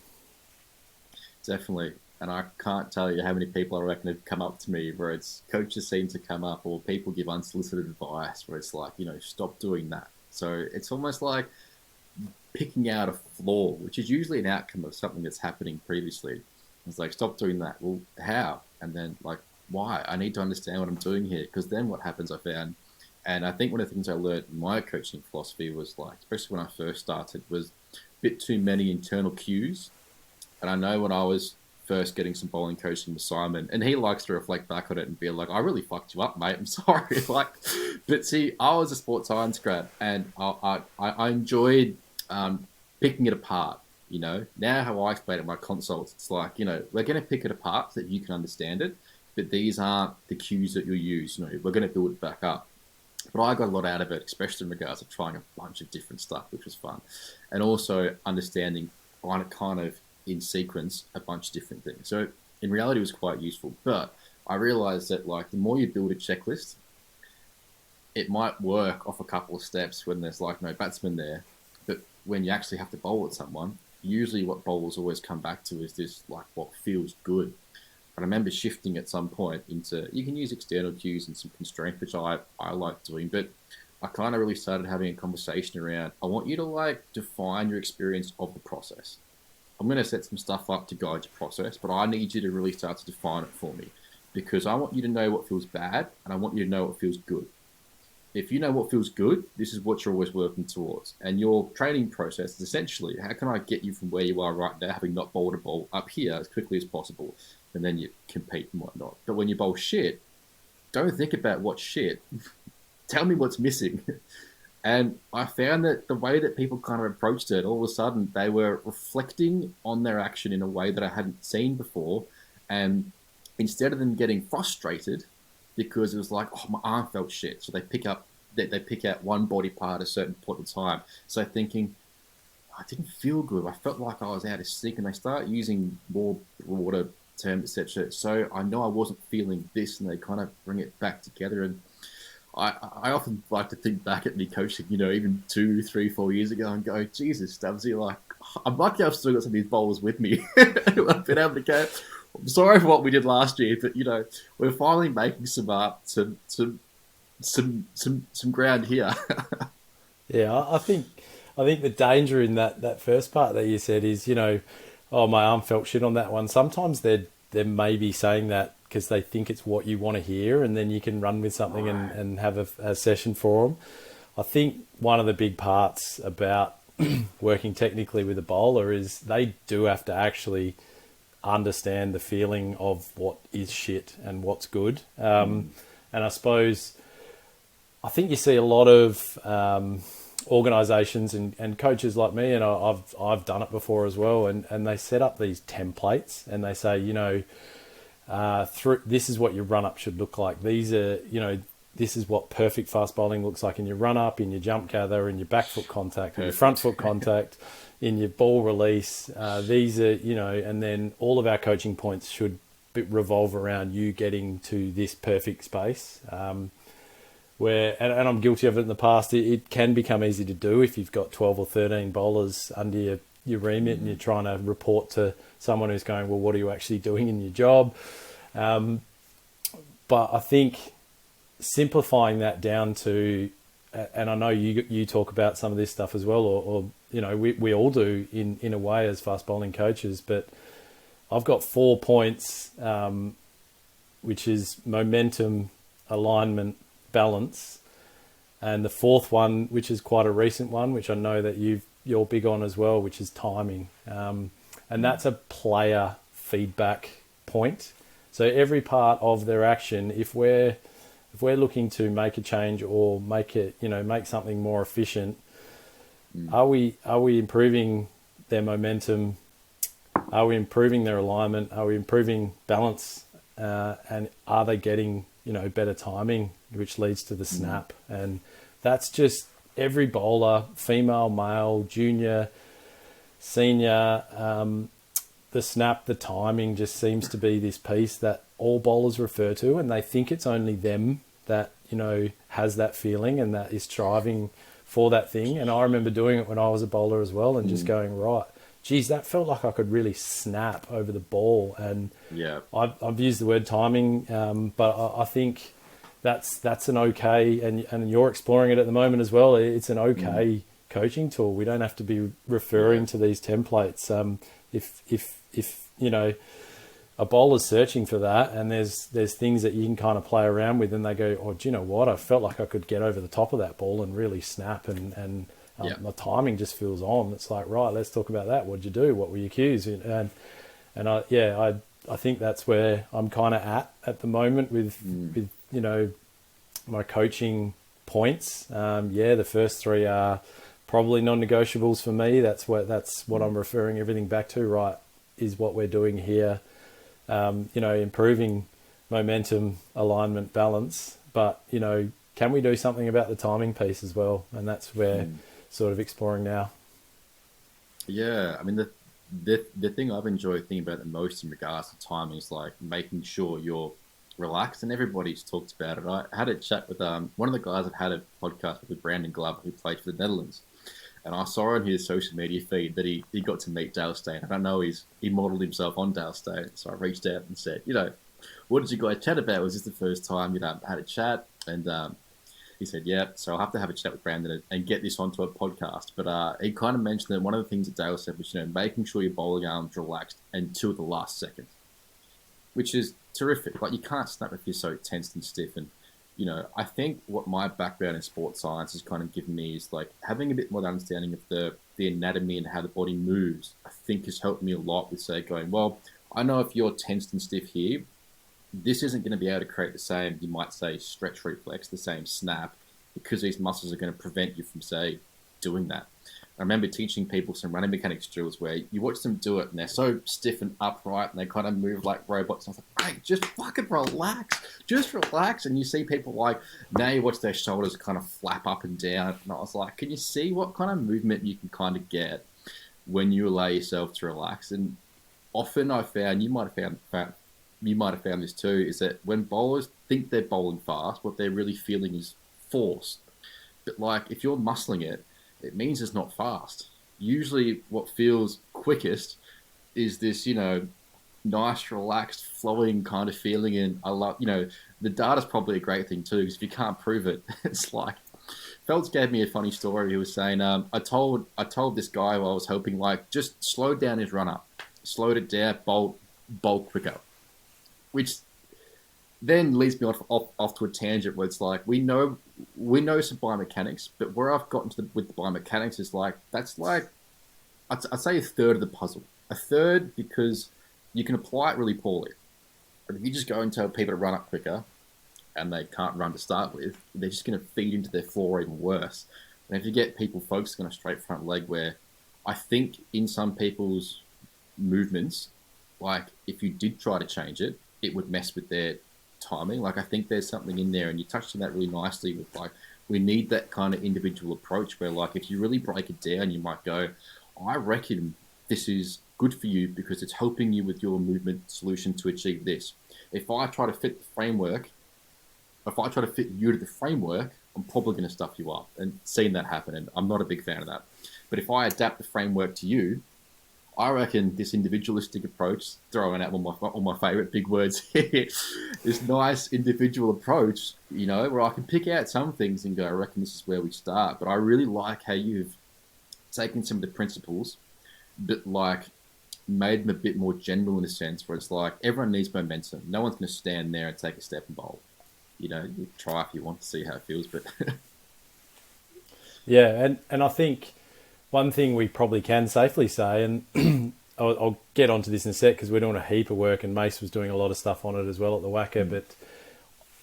[SPEAKER 1] Definitely. And I can't tell you how many people I reckon have come up to me where it's coaches seem to come up or people give unsolicited advice where it's like, stop doing that. So it's almost like picking out a flaw, which is usually an outcome of something that's happening previously. It's like, stop doing that. Well, how? And then like, why? I need to understand what I'm doing here, because then what happens, I found, and I think one of the things I learned in my coaching philosophy was like, especially when I first started, was a bit too many internal cues. And I know when I was first getting some bowling coaching with Simon, and he likes to reflect back on it and be like, I really fucked you up, mate. I'm sorry. But see, I was a sports science grad, and I enjoyed picking it apart. Now how I explain it in my consults, it's like, we're going to pick it apart so that you can understand it, but these aren't the cues that you'll use. We're going to build it back up. But I got a lot out of it, especially in regards to trying a bunch of different stuff, which was fun. And also understanding kind of in sequence a bunch of different things. So in reality, it was quite useful. But I realized that like the more you build a checklist, it might work off a couple of steps when there's like no batsman there. But when you actually have to bowl at someone, usually what bowlers always come back to is this like what feels good. And I remember shifting at some point into, you can use external cues and some constraints, which I like doing, but I kind of really started having a conversation around, I want you to like define your experience of the process. I'm going to set some stuff up to guide your process, but I need you to really start to define it for me, because I want you to know what feels bad and I want you to know what feels good. If you know what feels good, this is what you're always working towards. And your training process is essentially, how can I get you from where you are right now, having not bowled a ball up here as quickly as possible, and then you compete and whatnot. But when you bowl shit, don't think about what's shit. Tell me what's missing. And I found that the way that people kind of approached it, all of a sudden they were reflecting on their action in a way that I hadn't seen before. And instead of them getting frustrated because it was like, oh, my arm felt shit, so they pick out one body part at a certain point in time. So thinking, I didn't feel good. I felt like I was out of sync, and they start using more broader terms, etc. So I know I wasn't feeling this, and they kind of bring it back together. And I often like to think back at me coaching, even 2, 3, 4 years ago and go, Jesus, Stubbzy, like, I'm lucky I've still got some of these bowlers with me. I've been able to go, I'm sorry for what we did last year, but, we're finally making some ground here.
[SPEAKER 2] Yeah, I think the danger in that first part that you said is, oh, my arm felt shit on that one. Sometimes they may be saying that because they think it's what you want to hear, and then you can run with something and have a session for them. I think one of the big parts about working technically with a bowler is they do have to actually understand the feeling of what is shit and what's good. And I suppose, I think you see a lot of organisations and coaches like me, and I've done it before as well, and they set up these templates and they say, this is what your run up should look like. These are, this is what perfect fast bowling looks like in your run up, in your jump gather, in your back foot contact, in your front foot contact, in your ball release. These are, and then all of our coaching points should revolve around you getting to this perfect space. Where, and I'm guilty of it in the past, it can become easy to do if you've got 12 or 13 bowlers under your remit and you're trying to report to someone who's going, well, what are you actually doing in your job? But I think simplifying that down to, and I know you talk about some of this stuff as well, or we all do in a way as fast bowling coaches, but I've got 4 points, which is momentum, alignment, balance, and the fourth one, which is quite a recent one, which I know that you're big on as well, which is timing, and that's a player feedback point. So every part of their action, if we're looking to make a change or make something more efficient, are we improving their momentum? Are we improving their alignment? Are we improving balance? And are they getting better timing, which leads to the snap? And that's just every bowler, female, male, junior, senior, the snap, the timing just seems to be this piece that all bowlers refer to, and they think it's only them that, you know, has that feeling and that is striving for that thing. And I remember doing it when I was a bowler as well, and just going, right, geez, that felt like I could really snap over the ball. And
[SPEAKER 1] Yeah.
[SPEAKER 2] I've used the word timing, but I think that's an okay, and you're exploring it at the moment as well. It's an okay coaching tool. We don't have to be referring to these templates. If you know, a bowler's searching for that, and there's things that you can kind of play around with, and they go, oh, do you know what? I felt like I could get over the top of that ball and really snap, and my timing just feels on. It's like, right, let's talk about that. What'd you do? What were your cues? And I think that's where I'm kind of at the moment with you know, my coaching points. The first three are probably non-negotiables for me. That's what I'm referring everything back to. Right, is what we're doing here. You know, improving momentum, alignment, balance. But, you know, can we do something about the timing piece as well? And that's where sort of exploring now.
[SPEAKER 1] Yeah, I mean, the thing I've enjoyed thinking about the most in regards to timing is like making sure you're relaxed, and everybody's talked about it. I had a chat with one of the guys I've had a podcast with Brandon Glover, who played for the Netherlands. And I saw on his social media feed that he got to meet Dale Steyn. I don't know, he modelled himself on Dale Steyn. So I reached out and said, you know, what did you guys chat about? Was this the first time, you know, had a chat? And he said, yeah, so I'll have to have a chat with Brandon and get this onto a podcast. But he kind of mentioned that one of the things that Dale said was, you know, making sure your bowling arm's relaxed until the last second, which is terrific. Like, you can't snap if you're so tense and stiff. And, you know, I think what my background in sports science has kind of given me is like having a bit more understanding of the anatomy and how the body moves. I think has helped me a lot with, say, going, well, I know if you're tensed and stiff here, this isn't going to be able to create the same, you might say, stretch reflex, the same snap, because these muscles are going to prevent you from, say, doing that. I remember teaching people some running mechanics drills where you watch them do it and they're so stiff and upright and they kind of move like robots. And I was like, mate, just fucking relax. Just relax. And you see people like, now you watch their shoulders kind of flap up and down. And I was like, can you see what kind of movement you can kind of get when you allow yourself to relax? And often I found, you might have found this too, is that when bowlers think they're bowling fast, what they're really feeling is force. But like, if you're muscling it, it means it's not fast. Usually what feels quickest is this, you know, nice, relaxed, flowing kind of feeling. And I love, you know, the data's probably a great thing too, because if you can't prove it, it's like, Phelps gave me a funny story. He was saying, I told this guy while I was helping, like, just slow down his run up, slowed it down, bowl quicker, which then leads me off to a tangent where it's like, we know some biomechanics, but where I've gotten to with the biomechanics is like, that's like, I'd say a third of the puzzle. A third because you can apply it really poorly. But if you just go and tell people to run up quicker and they can't run to start with, they're just going to feed into their floor even worse. And if you get people focusing on a straight front leg, where I think in some people's movements, like if you did try to change it, it would mess with their timing. Like, I think there's something in there, and you touched on that really nicely with like, we need that kind of individual approach where, like, if you really break it down, you might go, I reckon this is good for you because it's helping you with your movement solution to achieve this. If I try to fit you to the framework, I'm probably going to stuff you up, and seeing that happen, and I'm not a big fan of that. But if I adapt the framework to you, I reckon this individualistic approach, throwing out all my favorite big words here, this nice individual approach, you know, where I can pick out some things and go, I reckon this is where we start. But I really like how you've taken some of the principles, but like made them a bit more general in a sense, where it's like everyone needs momentum. No one's going to stand there and take a step and bowl. You know, you try if you want to see how it feels, but
[SPEAKER 2] yeah, and I think one thing we probably can safely say, and I'll get onto this in a sec because we're doing a heap of work, and Mace was doing a lot of stuff on it as well at the WACA, but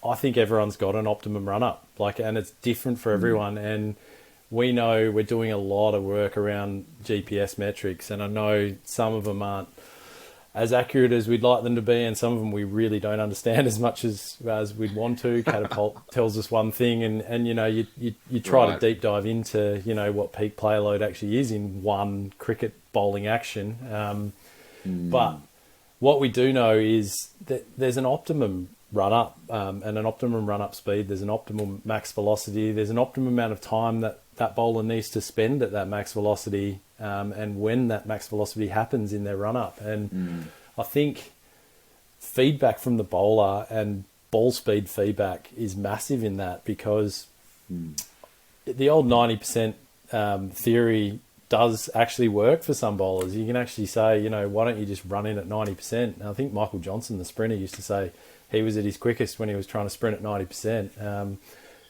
[SPEAKER 2] I think everyone's got an optimum run up, like, and it's different for everyone. And we know we're doing a lot of work around GPS metrics, and I know some of them aren't as accurate as we'd like them to be, and some of them we really don't understand as much as we'd want to. Catapult tells us one thing, and you know, you try to deep dive into, you know, what peak player load actually is in one cricket bowling action. But what we do know is that there's an optimum run up and an optimum run up speed. There's an optimum max velocity. There's an optimum amount of time that bowler needs to spend at that max velocity, and when that max velocity happens in their run up. And I think feedback from the bowler and ball speed feedback is massive in that, because the old 90% theory does actually work for some bowlers. You can actually say, you know, why don't you just run in at 90%? And I think Michael Johnson, the sprinter, used to say he was at his quickest when he was trying to sprint at 90%.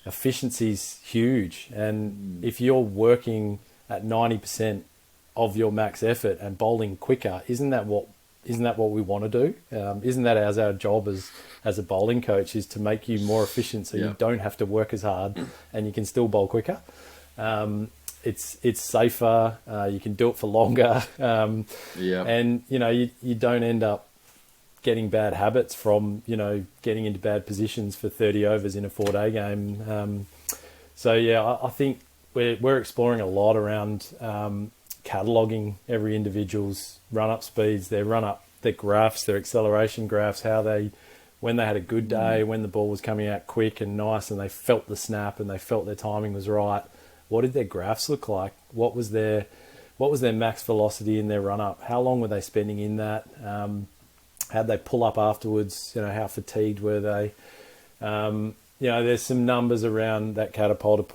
[SPEAKER 2] Efficiency's huge. And if you're working at 90% of your max effort and bowling quicker, isn't that what we want to do? Isn't that our job as a bowling coach, is to make you more efficient so you don't have to work as hard and you can still bowl quicker? It's safer. You can do it for longer. And, you know, you don't end up getting bad habits from, you know, getting into bad positions for 30 overs in a 4-day game. So, yeah, I think we're exploring a lot around cataloguing every individual's run-up speeds, their graphs, their acceleration graphs, when they had a good day, when the ball was coming out quick and nice and they felt the snap and they felt their timing was right. What did their graphs look like? What was their max velocity in their run-up? How long were they spending in that? How'd they pull up afterwards? You know, how fatigued were they? You know, there's some numbers around that Catapult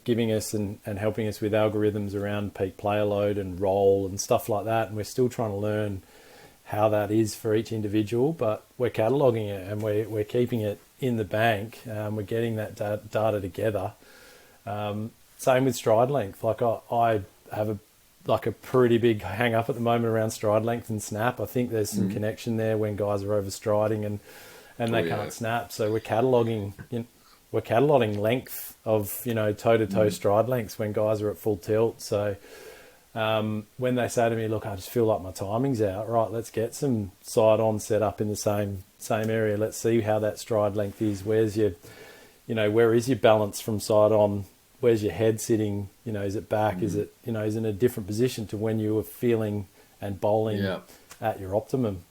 [SPEAKER 2] giving us and helping us with algorithms around peak player load and roll and stuff like that. And we're still trying to learn how that is for each individual, but we're cataloguing it and we're keeping it in the bank. We're getting that data together. Same with stride length. Like I have a pretty big hang up at the moment around stride length and snap. I think there's some connection there when guys are overstriding and they can't snap. So we're cataloguing length of, you know, toe-to-toe stride lengths when guys are at full tilt. So when they say to me, look, I just feel like my timing's out, right, let's get some side-on set up in the same area. Let's see how that stride length is. Where is your balance from side-on? Where's your head sitting? You know, is it back? Is it, you know, is it in a different position to when you were feeling and bowling at your optimum?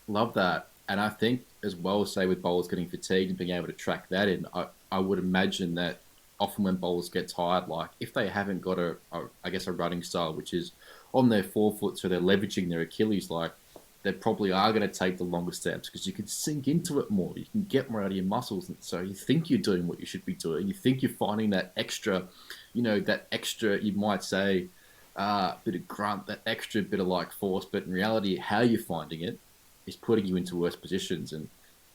[SPEAKER 1] Love that. And I think as well, say with bowlers getting fatigued and being able to track that in, I would imagine that often when bowlers get tired, like if they haven't got a running style, which is on their forefoot, so they're leveraging their Achilles, like they probably are going to take the longer steps because you can sink into it more. You can get more out of your muscles. And so you think you're doing what you should be doing. You think you're finding that extra, you know, you might say, bit of grunt, that extra bit of like force. But in reality, how you're finding it is putting you into worse positions. And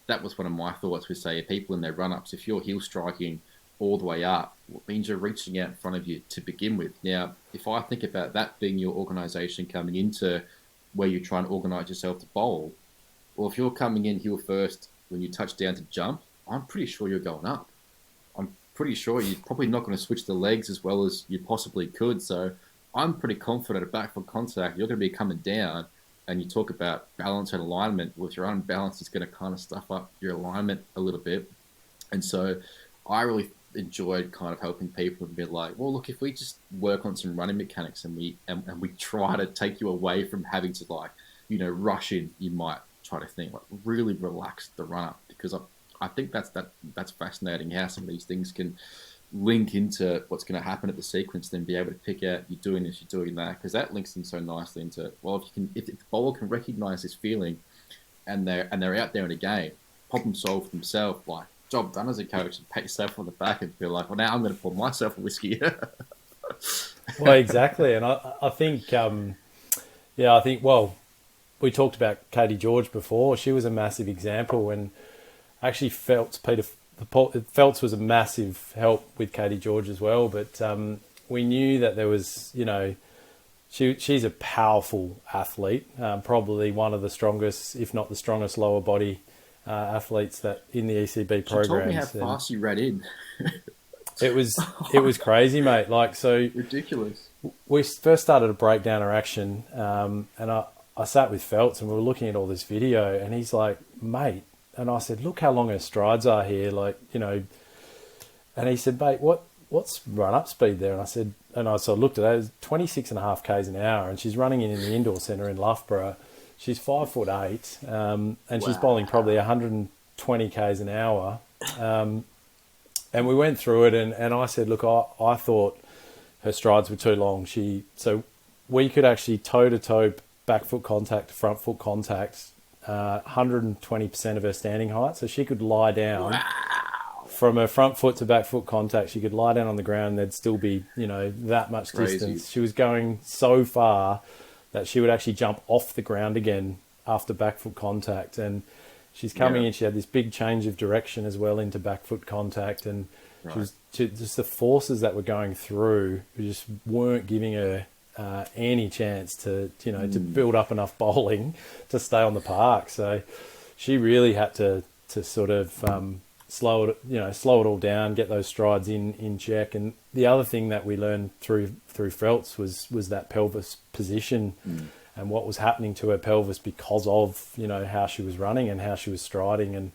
[SPEAKER 1] that was one of my thoughts with, say, people in their run-ups. If you're heel striking all the way up, it means you're reaching out in front of you to begin with. Now, if I think about that being your organisation coming into where you're trying to organise yourself to bowl, well, if you're coming in heel first when you touch down to jump, I'm pretty sure you're going up. I'm pretty sure you're probably not going to switch the legs as well as you possibly could. So I'm pretty confident at back foot contact, you're going to be coming down, and you talk about balance and alignment. Well, if you're unbalanced, it's going to kind of stuff up your alignment a little bit. And so I really enjoyed kind of helping people and be like, well, look, if we just work on some running mechanics and we try to take you away from having to, like, you know, rush in, you might try to think, like, really relax the run up, because I think that's fascinating how some of these things can link into what's going to happen at the sequence, then be able to pick out you're doing this, you're doing that, because that links in so nicely into, well, if the bowler can recognize this feeling and they're out there in a game, problem solved for themselves, like, job done as a coach, and pat yourself on the back and feel like, well, now I'm going to pour myself a whiskey.
[SPEAKER 2] Well, exactly. And I think, well, we talked about Katie George before. She was a massive example, and actually Phelps was a massive help with Katie George as well. But we knew that there was, you know, she's a powerful athlete, probably one of the strongest, if not the strongest, lower body athletes that in the ECB programs.
[SPEAKER 1] She told me how fast you ran in.
[SPEAKER 2] It was crazy, mate. Like, so
[SPEAKER 1] ridiculous.
[SPEAKER 2] We first started to break down her action, and I sat with Feltz and we were looking at all this video, and he's like, mate, and I said, look how long her strides are here, like, you know, and he said, mate, what's run-up speed there? And I said, and I sort of looked at it, it was 26.5 k's an hour, and she's running in the indoor centre in Loughborough. She's 5'8", and she's bowling probably 120 k's an hour. And we went through it, and I said, look, I thought her strides were too long. So we could actually toe-to-toe back foot contact, front foot contact, 120% of her standing height. So she could lie down from her front foot to back foot contact. She could lie down on the ground and there'd still be, you know, that much distance. She was going so far that she would actually jump off the ground again after back foot contact. And she's coming in, she had this big change of direction as well into back foot contact. And just the forces that were going through just weren't giving her any chance to, you know, to build up enough bowling to stay on the park. So she really had to sort of slow it all down, get those strides in check. And the other thing that we learned through Feltz was that pelvis position and what was happening to her pelvis because of, you know, how she was running and how she was striding,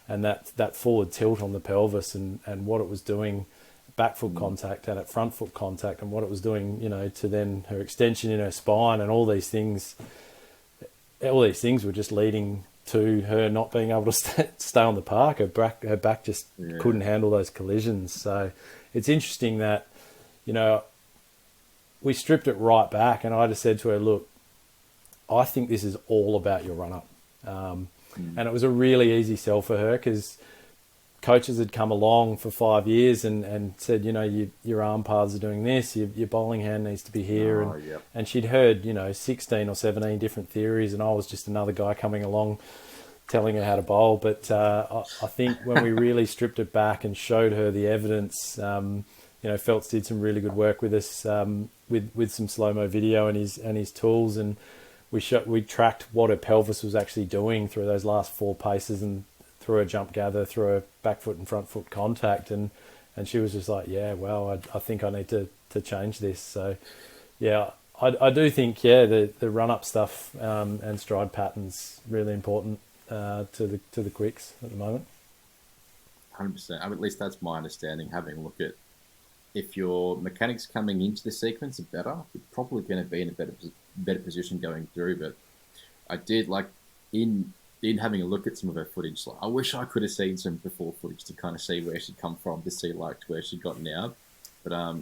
[SPEAKER 2] and that forward tilt on the pelvis and what it was doing back foot contact and at front foot contact, and what it was doing, you know, to then her extension in her spine, and all these things were just leading to her not being able to stay on the park. Her back just couldn't handle those collisions. So it's interesting that, you know, we stripped it right back, and I just said to her, look, I think this is all about your run-up. And it was a really easy sell for her because coaches had come along for 5 years and said, you know, your arm paths are doing this, your bowling hand needs to be here. And she'd heard, you know, 16 or 17 different theories, and I was just another guy coming along telling her how to bowl. But I think when we really stripped it back and showed her the evidence, you know, Feltz did some really good work with us with some slow-mo video and his tools, and we tracked what her pelvis was actually doing through those last 4 paces and through her jump gather, through her back foot and front foot contact, and she was just like, yeah, well, I think I need to change this. So yeah, I do think the run-up stuff and stride patterns really important to the quicks at the moment.
[SPEAKER 1] 100%. I mean, at least that's my understanding, having a look at if your mechanics coming into the sequence are better, you're probably going to be in a better position going through. But I did, like, in having a look at some of her footage, like, I wish I could have seen some before footage to kind of see where she'd come from, to see like where she'd got now. But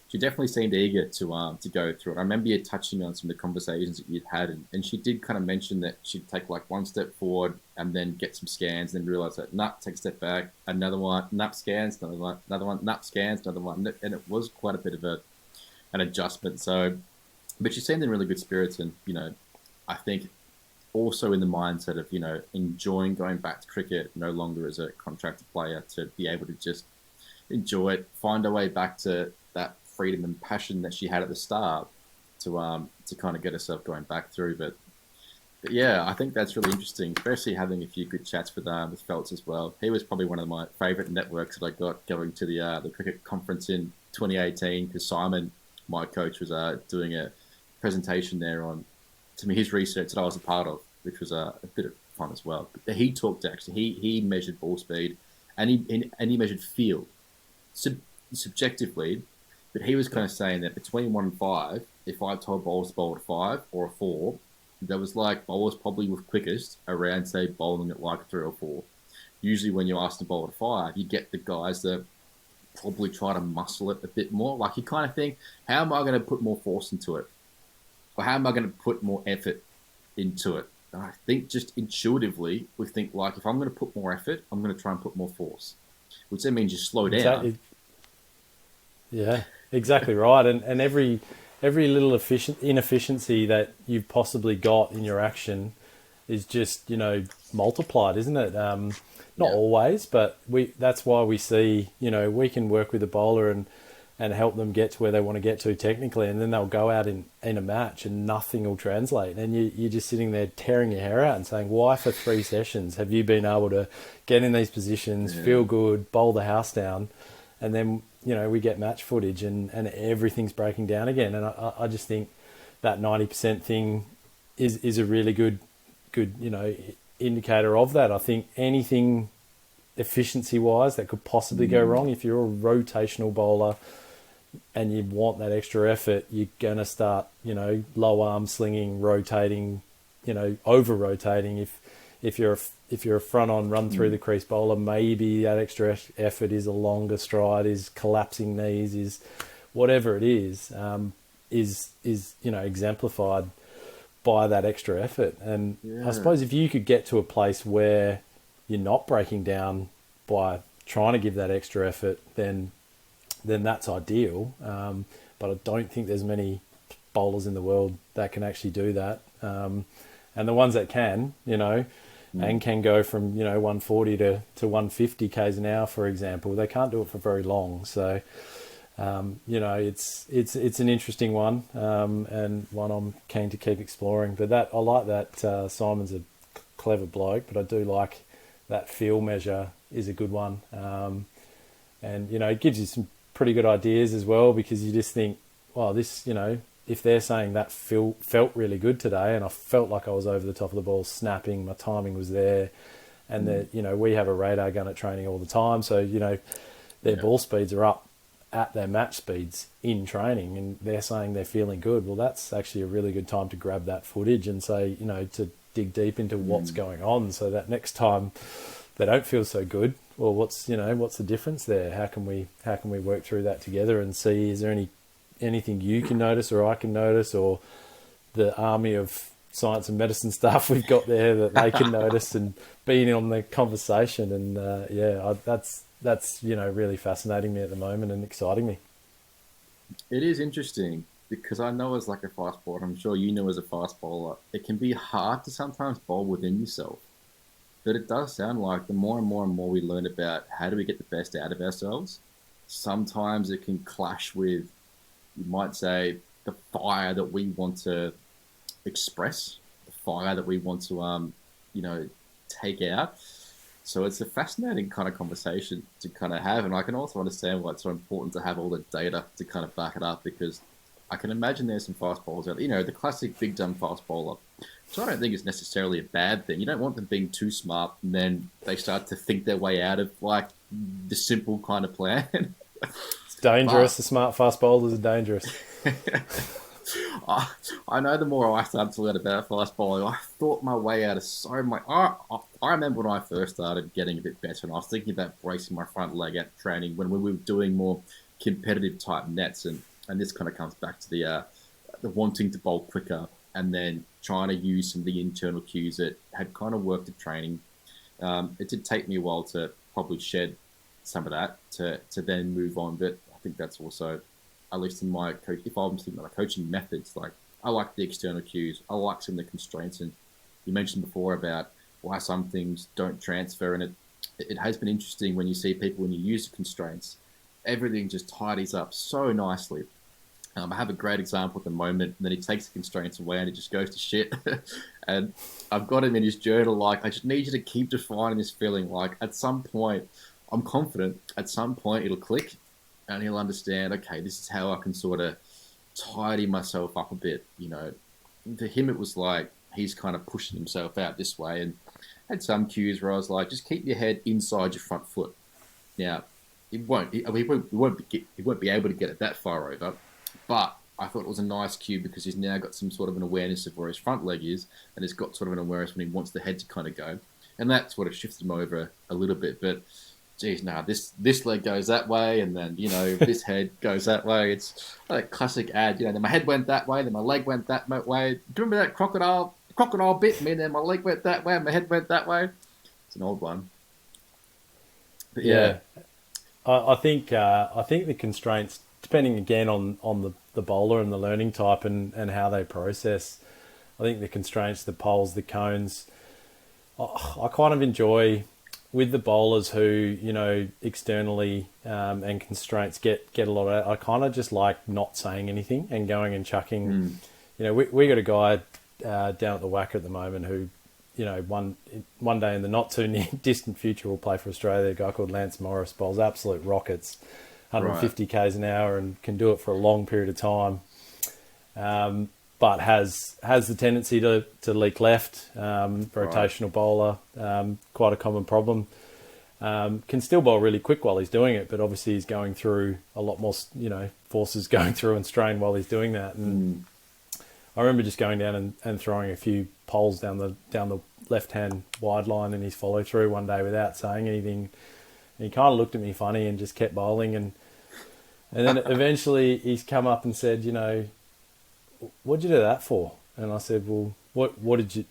[SPEAKER 1] she definitely seemed eager to go through it. I remember you touching on some of the conversations that you'd had, and she did kind of mention that she'd take like one step forward and then get some scans, and then realise that, take a step back, another one, scans, another one, scans, another one, and it was quite a bit of an adjustment. So, but she seemed in really good spirits, and, you know, I think also in the mindset of, you know, enjoying going back to cricket, no longer as a contracted player, to be able to just enjoy it, find a way back to that freedom and passion that she had at the start to kind of get herself going back through. But yeah, I think that's really interesting, especially having a few good chats with Feltz as well. He was probably one of my favourite networks that I got going to the cricket conference in 2018, because Simon, my coach, was doing a presentation there on, to me, his research that I was a part of, which was a bit of fun as well. But he talked he measured ball speed, and he measured feel subjectively. But he was kind of saying that between 1 and 5, if I told bowlers to bowl at 5 or a 4, there was like bowlers probably were quickest around, say, bowling at like a 3 or 4. Usually when you ask to bowl at 5, you get the guys that probably try to muscle it a bit more. Like, you kind of think, how am I going to put more force into it? Or how am I going to put more effort into it? And I think just intuitively, we think, like, if I'm going to put more effort, I'm going to try and put more force, which then means you slow down.
[SPEAKER 2] Exactly. Yeah, exactly right. And every little inefficiency that you've possibly got in your action is just, you know, multiplied, isn't it? Not always, but that's why we see, you know, we can work with a bowler and help them get to where they want to get to technically, and then they'll go out in a match and nothing will translate. And you're just sitting there tearing your hair out and saying, why for 3 sessions have you been able to get in these positions, feel good, bowl the house down, and then, you know, we get match footage and everything's breaking down again. And I just think that 90% thing is a really good indicator of that. I think anything efficiency wise that could possibly go wrong, if you're a rotational bowler and you want that extra effort, you're going to start, low arm slinging, rotating, over rotating. If you're a front on run through the crease bowler, maybe that extra effort is a longer stride, is collapsing knees, is whatever it is exemplified by that extra effort. And I suppose if you could get to a place where you're not breaking down by trying to give that extra effort, then that's ideal. But I don't think there's many bowlers in the world that can actually do that. And the ones that can, and can go from 140 to 150 k's an hour, for example, they can't do it for very long. So it's an interesting one, and one I'm keen to keep exploring. But that I like that Simon's a clever bloke, but I do like that feel measure is a good one, and it gives you some pretty good ideas as well, because you just think, well, this, if they're saying that felt really good today, and I felt like I was over the top of the ball snapping, my timing was there, and we have a radar gun at training all the time, so their ball speeds are up at their match speeds in training, and they're saying they're feeling good. Well, that's actually a really good time to grab that footage and say, to dig deep into what's going on, so that next time they don't feel so good, well, what's the difference there? How can we work through that together and see, is there anything you can notice or I can notice, or the army of science and medicine stuff we've got there that they can notice, and being on the conversation. And that's really fascinating me at the moment and exciting me.
[SPEAKER 1] It is interesting because I know as like a fast bowler, I'm sure you know as a fast bowler, it can be hard to sometimes bowl within yourself. But it does sound like the more and more and more we learn about how do we get the best out of ourselves, sometimes it can clash with, you might say, the fire that we want to express, the fire that we want to, take out. So it's a fascinating kind of conversation to kind of have. And I can also understand why it's so important to have all the data to kind of back it up, because I can imagine there's some fast bowlers out there, the classic big dumb fast bowler. So I don't think it's necessarily a bad thing. You don't want them being too smart and then they start to think their way out of like the simple kind of plan.
[SPEAKER 2] It's dangerous. The smart fast bowlers are dangerous.
[SPEAKER 1] I know the more I started to learn about fast bowling, I thought my way out of so much. I remember when I first started getting a bit better, and I was thinking about bracing my front leg at training when we were doing more competitive type nets, and this kind of comes back to the wanting to bowl quicker, and then trying to use some of the internal cues that had kind of worked at training. It did take me a while to probably shed some of that to then move on, but I think that's also, at least in my coach, if I'm thinking about my coaching methods, like I like the external cues, I like some of the constraints, and you mentioned before about why some things don't transfer, and it has been interesting when you see people, when you use the constraints, everything just tidies up so nicely. I have a great example at the moment, and then he takes the constraints away and it just goes to shit. And I've got him in his journal, like, I just need you to keep defining this feeling. Like, at some point, I'm confident, at some point it'll click and he'll understand, okay, this is how I can sort of tidy myself up a bit. For him, it was like he's kind of pushing himself out this way, and had some cues where I was like, just keep your head inside your front foot. Now, he won't be able to get it that far over. But I thought it was a nice cue because he's now got some sort of an awareness of where his front leg is, and he's got sort of an awareness when he wants the head to kind of go. And that sort of shifted him over a little bit. But, geez, this leg goes that way, and then, this head goes that way. It's like a classic ad, then my head went that way, then my leg went that way. Do you remember that crocodile bit me, and then my leg went that way, and my head went that way? It's an old one. But, yeah.
[SPEAKER 2] I think the constraints, depending again on the bowler and the learning type and how they process, I think the constraints, the poles, the cones, I kind of enjoy with the bowlers who, externally and constraints get a lot of, I kind of just like not saying anything and going and chucking. We got a guy down at the WACA at the moment who, one day in the not too near distant future will play for Australia, a guy called Lance Morris, bowls absolute rockets. 150 k's an hour and can do it for a long period of time. but has the tendency to leak left, rotational bowler, quite a common problem. Can still bowl really quick while he's doing it, but obviously he's going through a lot more, forces going through and strain while he's doing that. And I remember just going down and throwing a few poles down the left-hand wide line in his follow-through one day without saying anything. And he kind of looked at me funny and just kept bowling. And then eventually he's come up and said, what'd you do that for? And I said, well, what did you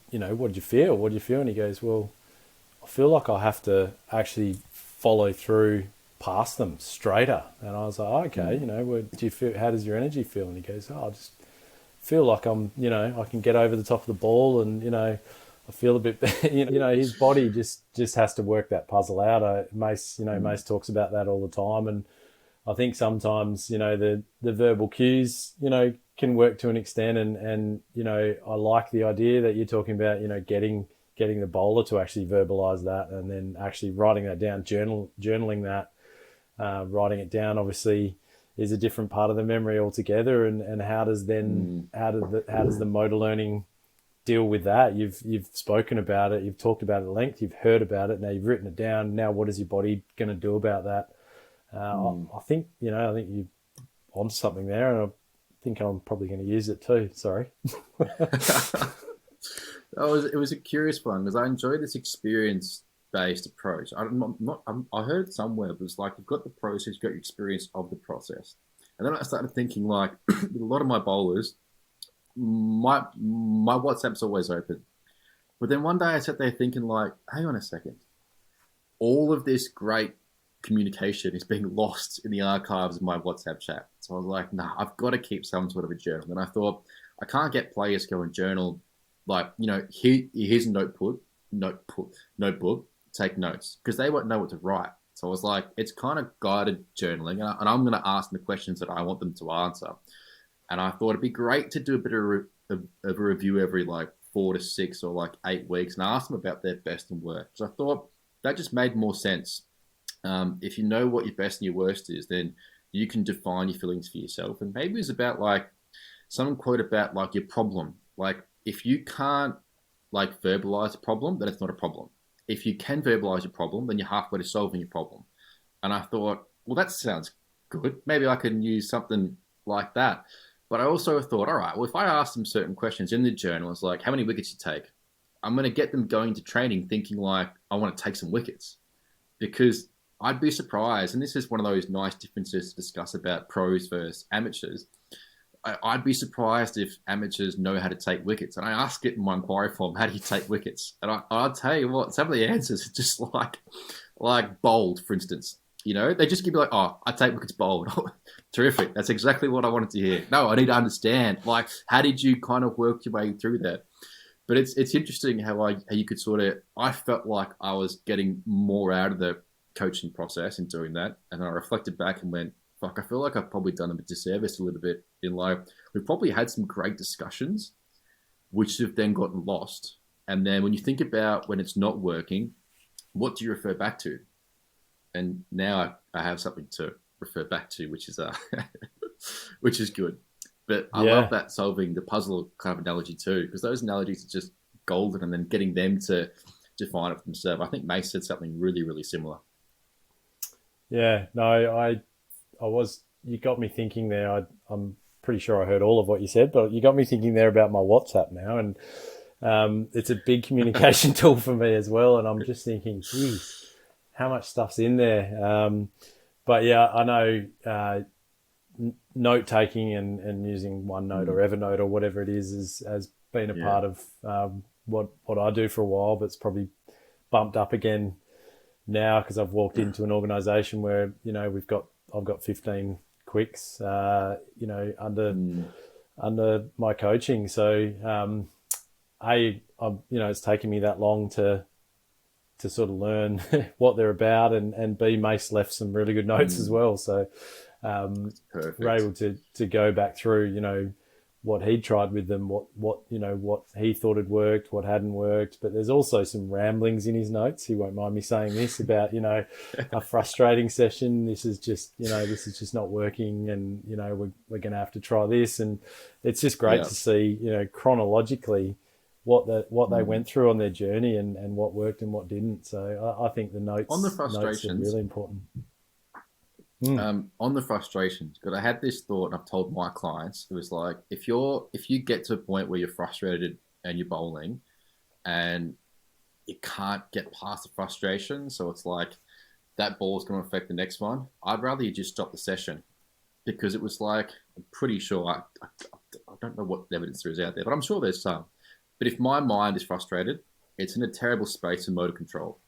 [SPEAKER 2] feel? What did you feel? And he goes, well, I feel like I have to actually follow through past them straighter. And I was like, oh, okay, what do you feel? How does your energy feel? And he goes, I just feel like I'm, I can get over the top of the ball, and I feel a bit, his body just has to work that puzzle out. Mace talks about that all the time, and I think sometimes the verbal cues can work to an extent, and I like the idea that you're talking about, getting the bowler to actually verbalize that, and then actually writing that down, journaling that, writing it down obviously is a different part of the memory altogether. And how does the motor learning deal with that? You've spoken about it, you've talked about it at length, you've heard about it, now you've written it down. Now what is your body going to do about that? I think you're onto something there, and I think I'm probably going to use it too. Sorry.
[SPEAKER 1] It was a curious one because I enjoyed this experience-based approach. I heard somewhere it was like you've got the process, you've got your experience of the process, and then I started thinking like with a lot of my bowlers, my WhatsApp's always open, but then one day I sat there thinking like, hang on a second, all of this great communication is being lost in the archives of my WhatsApp chat. So I was like, nah, I've got to keep some sort of a journal. And I thought, I can't get players to go and journal, like, here's a notebook, take notes, because they won't know what to write. So I was like, it's kind of guided journaling, and I'm going to ask them the questions that I want them to answer. And I thought it'd be great to do a bit of a review every like 4 to 6 or like 8 weeks and ask them about their best and worst. So I thought that just made more sense. If you know what your best and your worst is, then you can define your feelings for yourself. And maybe it's about like some quote about like your problem. Like if you can't like verbalize a problem, then it's not a problem. If you can verbalize your problem, then you're halfway to solving your problem. And I thought, well, that sounds good. Maybe I can use something like that. But I also thought, all right, well, if I ask them certain questions in the journal, it's like, how many wickets you take? I'm going to get them going to training thinking like, I want to take some wickets. Because I'd be surprised, and this is one of those nice differences to discuss about pros versus amateurs. I'd be surprised if amateurs know how to take wickets. And I ask it in my inquiry form, how do you take wickets? And I'll tell you what, some of the answers are just like bowled, for instance. They just give me like, oh, I take wickets bowled. Terrific. That's exactly what I wanted to hear. No, I need to understand. Like, how did you kind of work your way through that? But it's interesting how you could sort of, I felt like I was getting more out of the coaching process in doing that. And I reflected back and went, fuck, I feel like I've probably done them a disservice a little bit in life. We've probably had some great discussions, which have then gotten lost. And then when you think about when it's not working, what do you refer back to? And now I have something to refer back to, which is which is good. But I love that solving the puzzle kind of analogy too, because those analogies are just golden, and then getting them to define it for themselves. I think Mace said something really, really similar. Yeah, no,
[SPEAKER 2] you got me thinking there. I'm pretty sure I heard all of what you said, but you got me thinking there about my WhatsApp now, and it's a big communication tool for me as well. And I'm just thinking, geez, how much stuff's in there. But yeah, I know note taking and using OneNote or Evernote or whatever it is has been a part of what I do for a while, but it's probably bumped up again now because I've walked into an organisation where I've got 15 quicks under my coaching. So it's taken me that long to sort of learn what they're about, and B, Mace left some really good notes as well. So we're able to go back through, what he'd tried with them, what he thought had worked, what hadn't worked. But there's also some ramblings in his notes. He won't mind me saying this about, a frustrating session. This is just not working, and we're going to have to try this. And it's just great to see, chronologically what they went through on their journey, and what worked and what didn't. So I think the notes
[SPEAKER 1] on the
[SPEAKER 2] notes are
[SPEAKER 1] frustrations,
[SPEAKER 2] really important.
[SPEAKER 1] on the frustrations, because I had this thought, and I've told my clients, it was like, if you get to a point where you're frustrated and you're bowling, and you can't get past the frustration, so it's like that ball is going to affect the next one, I'd rather you just stop the session, because it was like, I'm pretty sure, I don't know what evidence there is out there, but I'm sure there's some. But if my mind is frustrated, it's in a terrible space of motor control.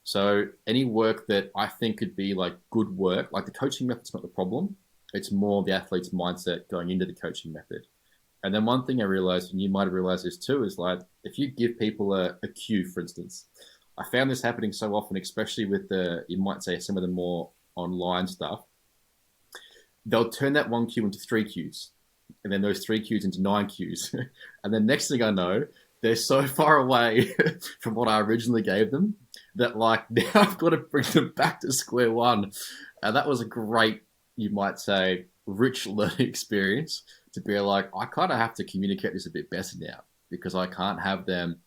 [SPEAKER 1] So any work that I think could be like good work, like the coaching method's not the problem. It's more the athlete's mindset going into the coaching method. And then one thing I realized, and you might have realized this too, is like, if you give people a cue, for instance, I found this happening so often, especially with you might say some of the more online stuff, they'll turn that one cue into 3 cues, and then those 3 cues into 9 cues. And then next thing I know, they're so far away from what I originally gave them that like now I've got to bring them back to square one. And that was a great, you might say, rich learning experience to be like, I kind of have to communicate this a bit better now, because I can't have them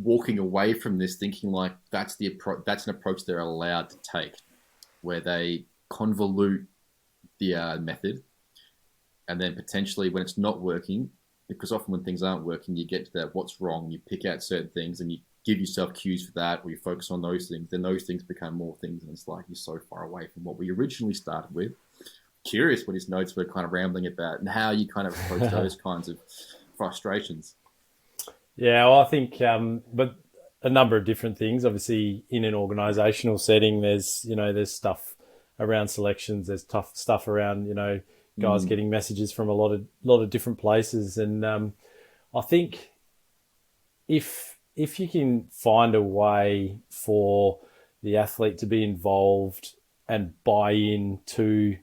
[SPEAKER 1] walking away from this thinking like that's an approach they're allowed to take, where they convolute the method, and then potentially when it's not working, because often when things aren't working, you get to that what's wrong, you pick out certain things and you give yourself cues for that, or you focus on those things, then those things become more things, and it's like you're so far away from what we originally started with. Curious what his notes were kind of rambling about and how you kind of approach those kinds of frustrations.
[SPEAKER 2] Yeah, well, I think, but a number of different things. Obviously, in an organisational setting, there's stuff around selections. There's tough stuff around guys getting messages from a lot of different places, and I think if you can find a way for the athlete to be involved and buy into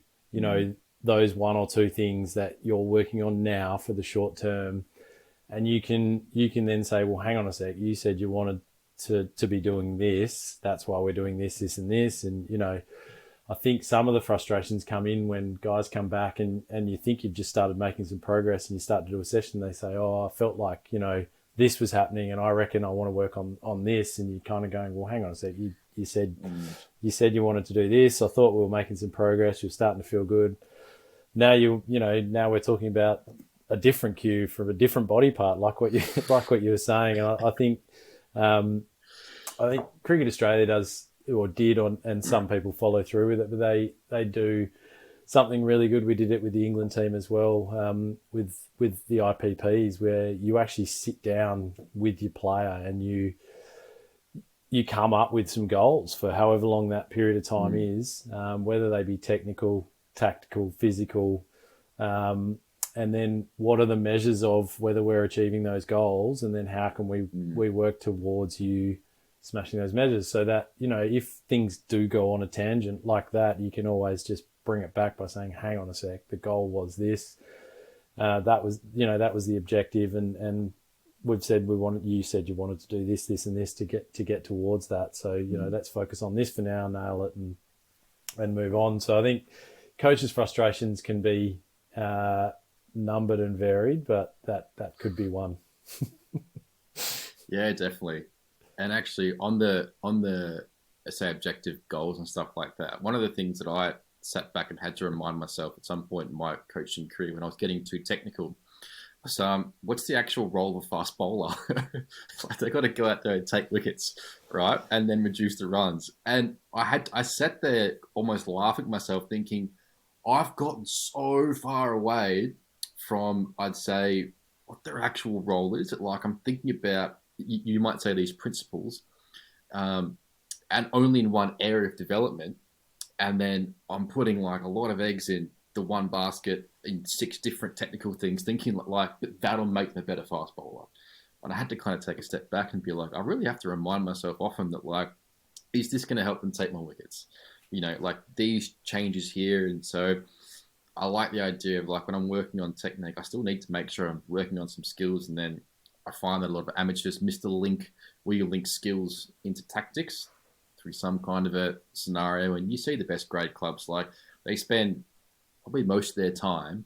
[SPEAKER 2] those 1 or 2 things that you're working on now for the short term, and you can then say, well, hang on a sec, you said you wanted to be doing this, that's why we're doing this, and this. And I think some of the frustrations come in when guys come back and you think you've just started making some progress, and you start to do a session, they say, oh, I felt like this was happening, and I reckon I want to work on this. And you're kind of going, well, hang on a sec, you said you wanted to do this, I thought we were making some progress, you're starting to feel good. Now now we're talking about a different cue from a different body part, like what you were saying. And I think Cricket Australia does, or did, and some people follow through with it, but they do something really good. We did it with the England team as well, with the IPPs, where you actually sit down with your player and you come up with some goals for however long that period of time is, whether they be technical, tactical, physical, and then what are the measures of whether we're achieving those goals, and then how can we work towards you smashing those measures, so that if things do go on a tangent like that, you can always just bring it back by saying, hang on a sec, the goal was this, that was the objective, and we've said you said you wanted to do this, and this to get towards that, so let's focus on this for now, nail it, and move on. So I think coaches' frustrations can be numbered and varied, but that could be one.
[SPEAKER 1] Yeah, definitely. And actually, on the say objective goals and stuff like that, one of the things that I sat back and had to remind myself at some point in my coaching career, when I was getting too technical, was what's the actual role of a fast bowler? Like, they got to go out there and take wickets, right, and then reduce the runs. And I sat there almost laughing at myself, thinking, I've gotten so far away from, I'd say, what their actual role is. Like, I'm thinking about, you might say, these principles, and only in one area of development, and then I'm putting like a lot of eggs in the one basket in 6 different technical things, thinking like that'll make me a better fast bowler. And I had to kind of take a step back and be like, I really have to remind myself often that, like, is this going to help them take more wickets? Like these changes here. And so I like the idea of like when I'm working on technique, I still need to make sure I'm working on some skills, and then I find that a lot of amateurs miss the link where you link skills into tactics through some kind of a scenario. And you see the best grade clubs, like they spend probably most of their time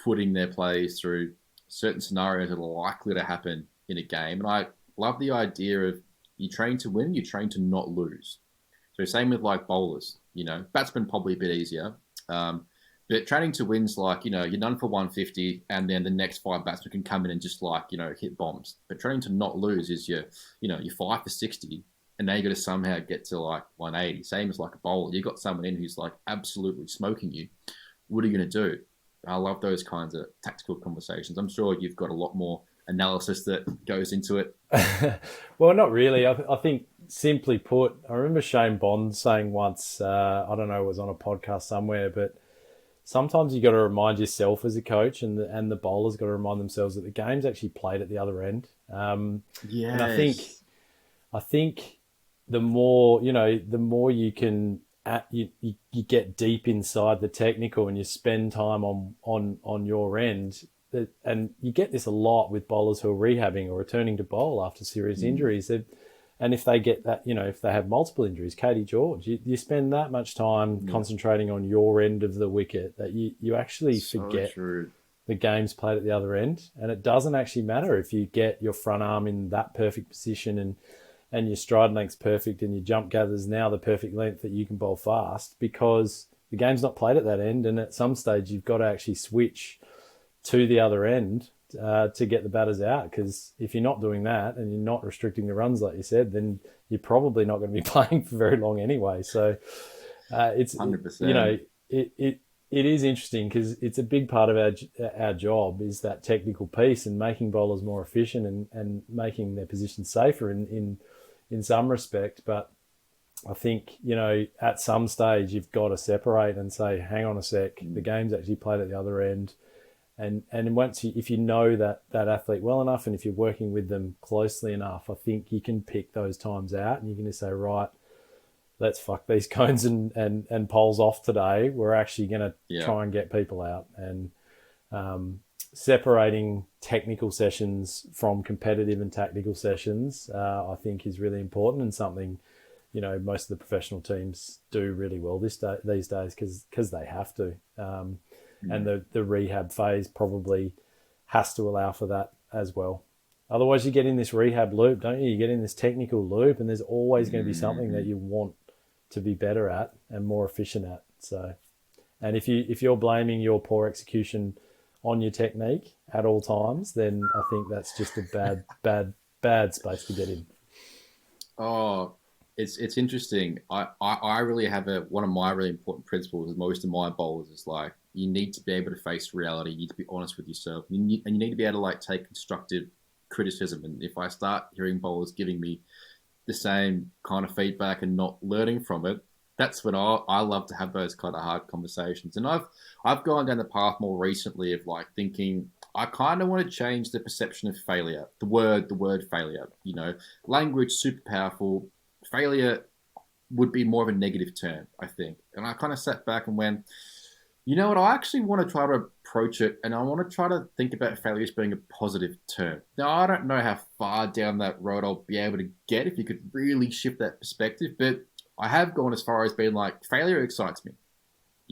[SPEAKER 1] putting their players through certain scenarios that are likely to happen in a game. And I love the idea of you train to win, you train to not lose. So same with like bowlers, batsmen probably a bit easier. But training to win's like, you're done for 150 and then the next five batsmen can come in and just like, hit bombs. But training to not lose is you're 5 for 60 and now you got to somehow get to like 180. Same as like a bowler. You got someone in who's like absolutely smoking you. What are you going to do? I love those kinds of tactical conversations. I'm sure you've got a lot more analysis that goes into it.
[SPEAKER 2] Well, not really. I think simply put, I remember Shane Bond saying once, I don't know, it was on a podcast somewhere, but sometimes you got to remind yourself as a coach, and the bowlers got to remind themselves that the game's actually played at the other end.
[SPEAKER 1] Yeah,
[SPEAKER 2] and I think the more you can you get deep inside the technical and you spend time on your end. And you get this a lot with bowlers who are rehabbing or returning to bowl after serious injuries. And if they get that, if they have multiple injuries, Katie George, you spend that much time concentrating on your end of the wicket that you actually forget the game's played at the other end. And it doesn't actually matter if you get your front arm in that perfect position and your stride length's perfect and your jump gather's now the perfect length that you can bowl fast, because the game's not played at that end. And at some stage, you've got to actually switch to the other end to get the batters out, because if you're not doing that and you're not restricting the runs like you said, then you're probably not going to be playing for very long anyway. So it's 100%. It is interesting because it's a big part of our job is that technical piece and making bowlers more efficient and making their position safer in some respect. But I think, at some stage you've got to separate and say, hang on a sec, the game's actually played at the other end. And once if you know that athlete well enough, and if you're working with them closely enough, I think you can pick those times out and you can just say, right, let's fuck these cones and poles off today. We're actually going to try and get people out. And separating technical sessions from competitive and tactical sessions, I think is really important, and something, most of the professional teams do really well these days because they have to. And the rehab phase probably has to allow for that as well. Otherwise, you get in this rehab loop, don't you? You get in this technical loop, and there's always going to be something that you want to be better at and more efficient at. So, and if you're blaming your poor execution on your technique at all times, then I think that's just a bad space to get in.
[SPEAKER 1] Oh, it's interesting. I really have one of my really important principles with most of my bowlers is like, you need to be able to face reality. You need to be honest with yourself. And you need to be able to like take constructive criticism. And if I start hearing bowlers giving me the same kind of feedback and not learning from it, that's when I love to have those kind of hard conversations. And I've gone down the path more recently of like thinking I kind of want to change the perception of failure. The word failure. Language super powerful. Failure would be more of a negative term, I think. And I kind of sat back and went, you know what? I actually want to try to approach it, and I want to try to think about failure as being a positive term. Now, I don't know how far down that road I'll be able to get if you could really shift that perspective, but I have gone as far as being like, failure excites me.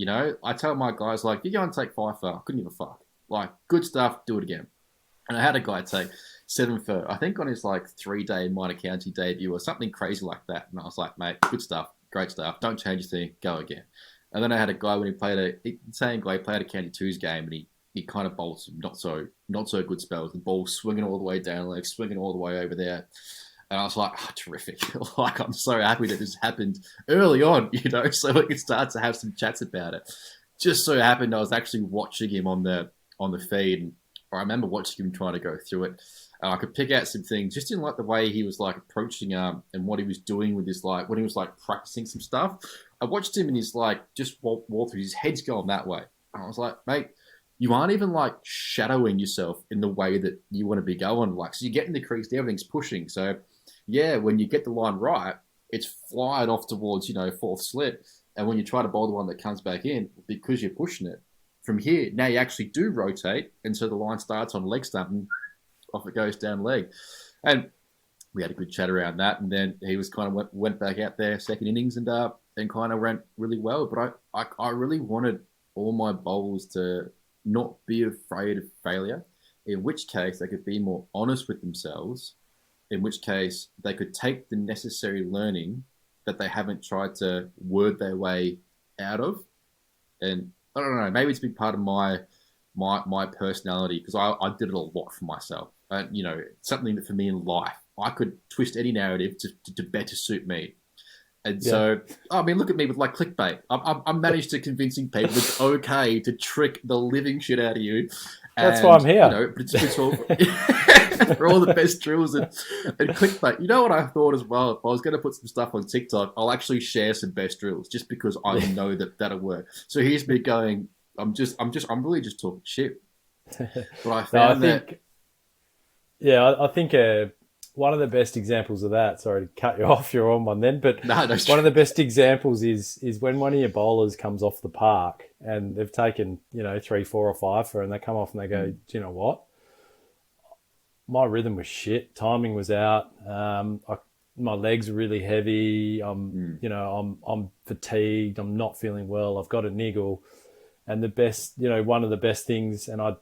[SPEAKER 1] I tell my guys, like, you go and take 5 for, I couldn't give a fuck. Like, good stuff, do it again. And I had a guy take 7 for, I think on his like 3-day minor county debut or something crazy like that. And I was like, mate, good stuff, great stuff. Don't change a thing, go again. And then I had a guy when he played a county twos game, and he kind of bowled some not so good spells. The ball swinging all the way down, like swinging all the way over there. And I was like, terrific. Like, I'm so happy that this happened early on, so we could start to have some chats about it. Just so happened I was actually watching him on the feed, and I remember watching him trying to go through it. I could pick out some things just in like the way he was like approaching and what he was doing with his like when he was like practicing some stuff. I watched him and he's like just walk through, his head's going that way. And I was like, mate, you aren't even like shadowing yourself in the way that you want to be going. Like, so you get in the crease, everything's pushing. So yeah, when you get the line right, it's flying off towards, fourth slip. And when you try to bowl the one that comes back in, because you're pushing it, from here, now you actually do rotate, and so the line starts on leg stump and off it goes down leg. And we had a good chat around that, and then he was kind of went back out there second innings and kind of went really well. But I really wanted all my bowlers to not be afraid of failure, in which case they could be more honest with themselves, in which case they could take the necessary learning that they haven't tried to word their way out of. And I don't know, maybe it's a big part of my personality, because I did it a lot for myself. And, you know, something that for me in life, I could twist any narrative to better suit me. And so, I mean, look at me with like clickbait. I'm managed to convincing people it's okay to trick the living shit out of you.
[SPEAKER 2] That's why I'm here.
[SPEAKER 1] You know, but it's all for all the best drills and clickbait. You know what I thought as well? If I was going to put some stuff on TikTok, I'll actually share some best drills just because I know that'll work. So here's me going, I'm really just talking shit. But I found
[SPEAKER 2] I think one of the best examples of that, sorry to cut you off, you're on one then, but one of the best examples is when one of your bowlers comes off the park and they've taken, 3, 4 or 5 for, and they come off and they go, do you know what? My rhythm was shit. Timing was out. My legs are really heavy. I'm fatigued. I'm not feeling well. I've got a niggle. And the best, one of the best things, and I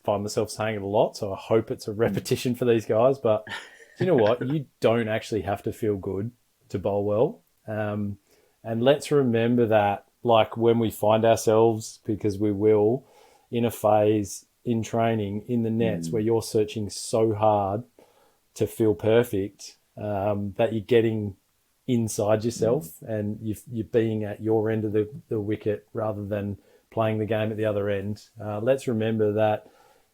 [SPEAKER 2] find myself saying it a lot, so I hope it's a repetition for these guys, but you know what? You don't actually have to feel good to bowl well. And let's remember that, like, when we find ourselves, because we will, in a phase in training in the nets where you're searching so hard to feel perfect, that you're getting inside yourself and you're being at your end of the wicket rather than playing the game at the other end. Let's remember that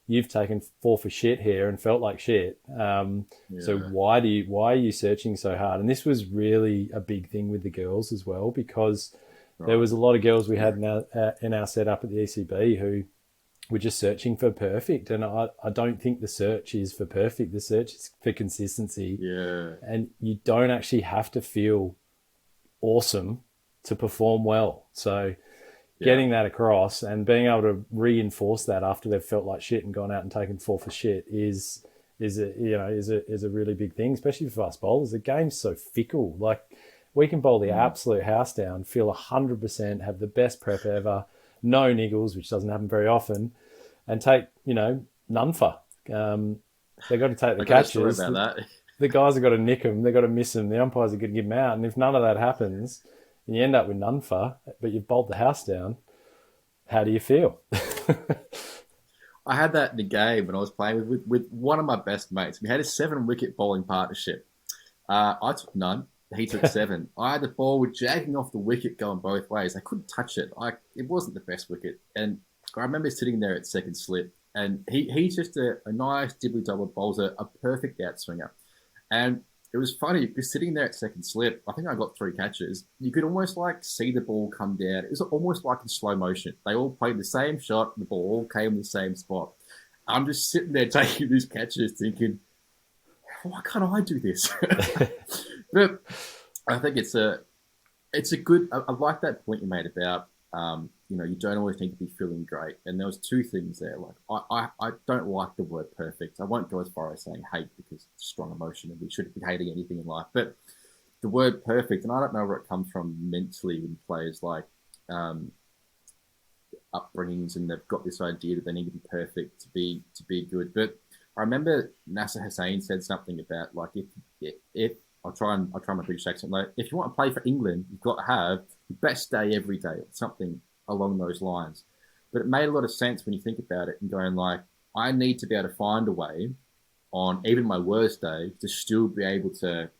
[SPEAKER 2] you've taken 4 for shit here and felt like shit. So why are you searching so hard? And this was really a big thing with the girls as well, because there was a lot of girls we had in our setup at the ECB who were just searching for perfect. And I don't think the search is for perfect. The search is for consistency. Yeah. And you don't actually have to feel awesome to perform well. So getting that across and being able to reinforce that after they've felt like shit and gone out and taken 4 for shit is a really big thing, especially for us bowlers. The game's so fickle. Like, we can bowl the absolute house down, feel 100%, have the best prep ever, no niggles, which doesn't happen very often, and take, none for. They've got to take the catches. The guys have got to nick them. They've got to miss them. The umpires are going to give them out. And if none of that happens, and you end up with none for, but you've bowled the house down, how do you feel?
[SPEAKER 1] I had that in the game when I was playing with one of my best mates. We had a 7-wicket bowling partnership. I took none. He took 7. I had the ball with jagging off the wicket going both ways. I couldn't touch it. It wasn't the best wicket. And I remember sitting there at second slip, and he's just a nice dibbly-double bowls a perfect outswinger. And it was funny because sitting there at second slip, I think I got 3 catches. You could almost like see the ball come down. It was almost like in slow motion. They all played the same shot, and the ball all came in the same spot. I'm just sitting there taking these catches thinking, why can't I do this? But I think it's a good, I like that point you made about, you don't always need to be feeling great. And there was 2 things there. Like, I don't like the word perfect. I won't go as far as saying hate, because it's a strong emotion and we shouldn't be hating anything in life. But the word perfect, and I don't know where it comes from mentally when players like upbringings, and they've got this idea that they need to be perfect to be good. But I remember Nasser Hussain said something about, like, if I'll try my British accent. Like, if you want to play for England, you've got to have the best day every day, or something along those lines. But it made a lot of sense when you think about it and going, like, I need to be able to find a way on even my worst day to still be able to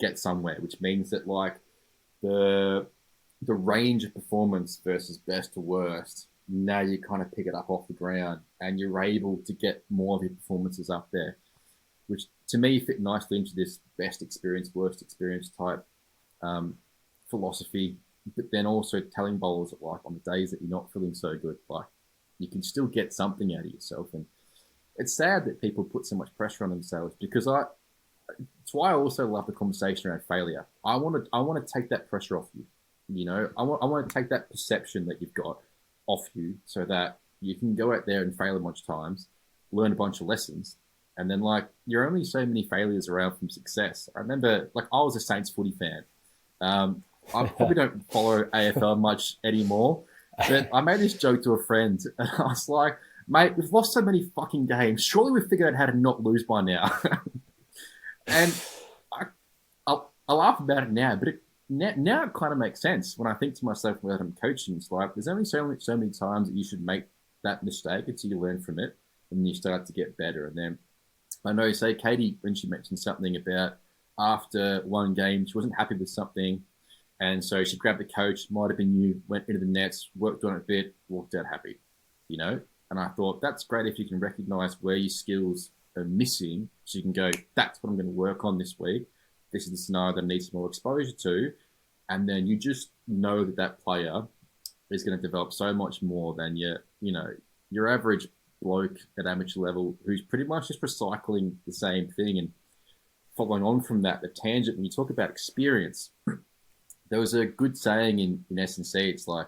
[SPEAKER 1] get somewhere, which means that, like, the range of performance versus best to worst, now you kind of pick it up off the ground and you're able to get more of your performances up there, which to me fit nicely into this best experience, worst experience type philosophy. But then also telling bowlers that, like, on the days that you're not feeling so good, like, you can still get something out of yourself. And it's sad that people put so much pressure on themselves, because it's why I also love the conversation around failure. I want to take that pressure off you. I want to take that perception that you've got off you, so that you can go out there and fail a bunch of times, learn a bunch of lessons, and then like you're only so many failures around from success. I remember like I was a Saints footy fan. I probably don't follow AFL much anymore, but I made this joke to a friend, and I was like, "Mate, we've lost so many fucking games. Surely we've figured out how to not lose by now." And I laugh about it now, but now it kind of makes sense when I think to myself when I'm coaching. It's like there's only so many times that you should make that mistake until you learn from it, and then you start to get better. And then I know, say Katie, when she mentioned something about after one game, she wasn't happy with something, and so she grabbed the coach, might have been you, went into the nets, worked on it a bit, walked out happy, you know? And I thought that's great if you can recognize where your skills are missing, so you can go, that's what I'm going to work on this week. This is the scenario that needs more exposure to. And then you just know that that player is going to develop so much more than your average bloke at amateur level who's pretty much just recycling the same thing. And following on from that, the tangent, when you talk about experience, there was a good saying in S&C, it's like,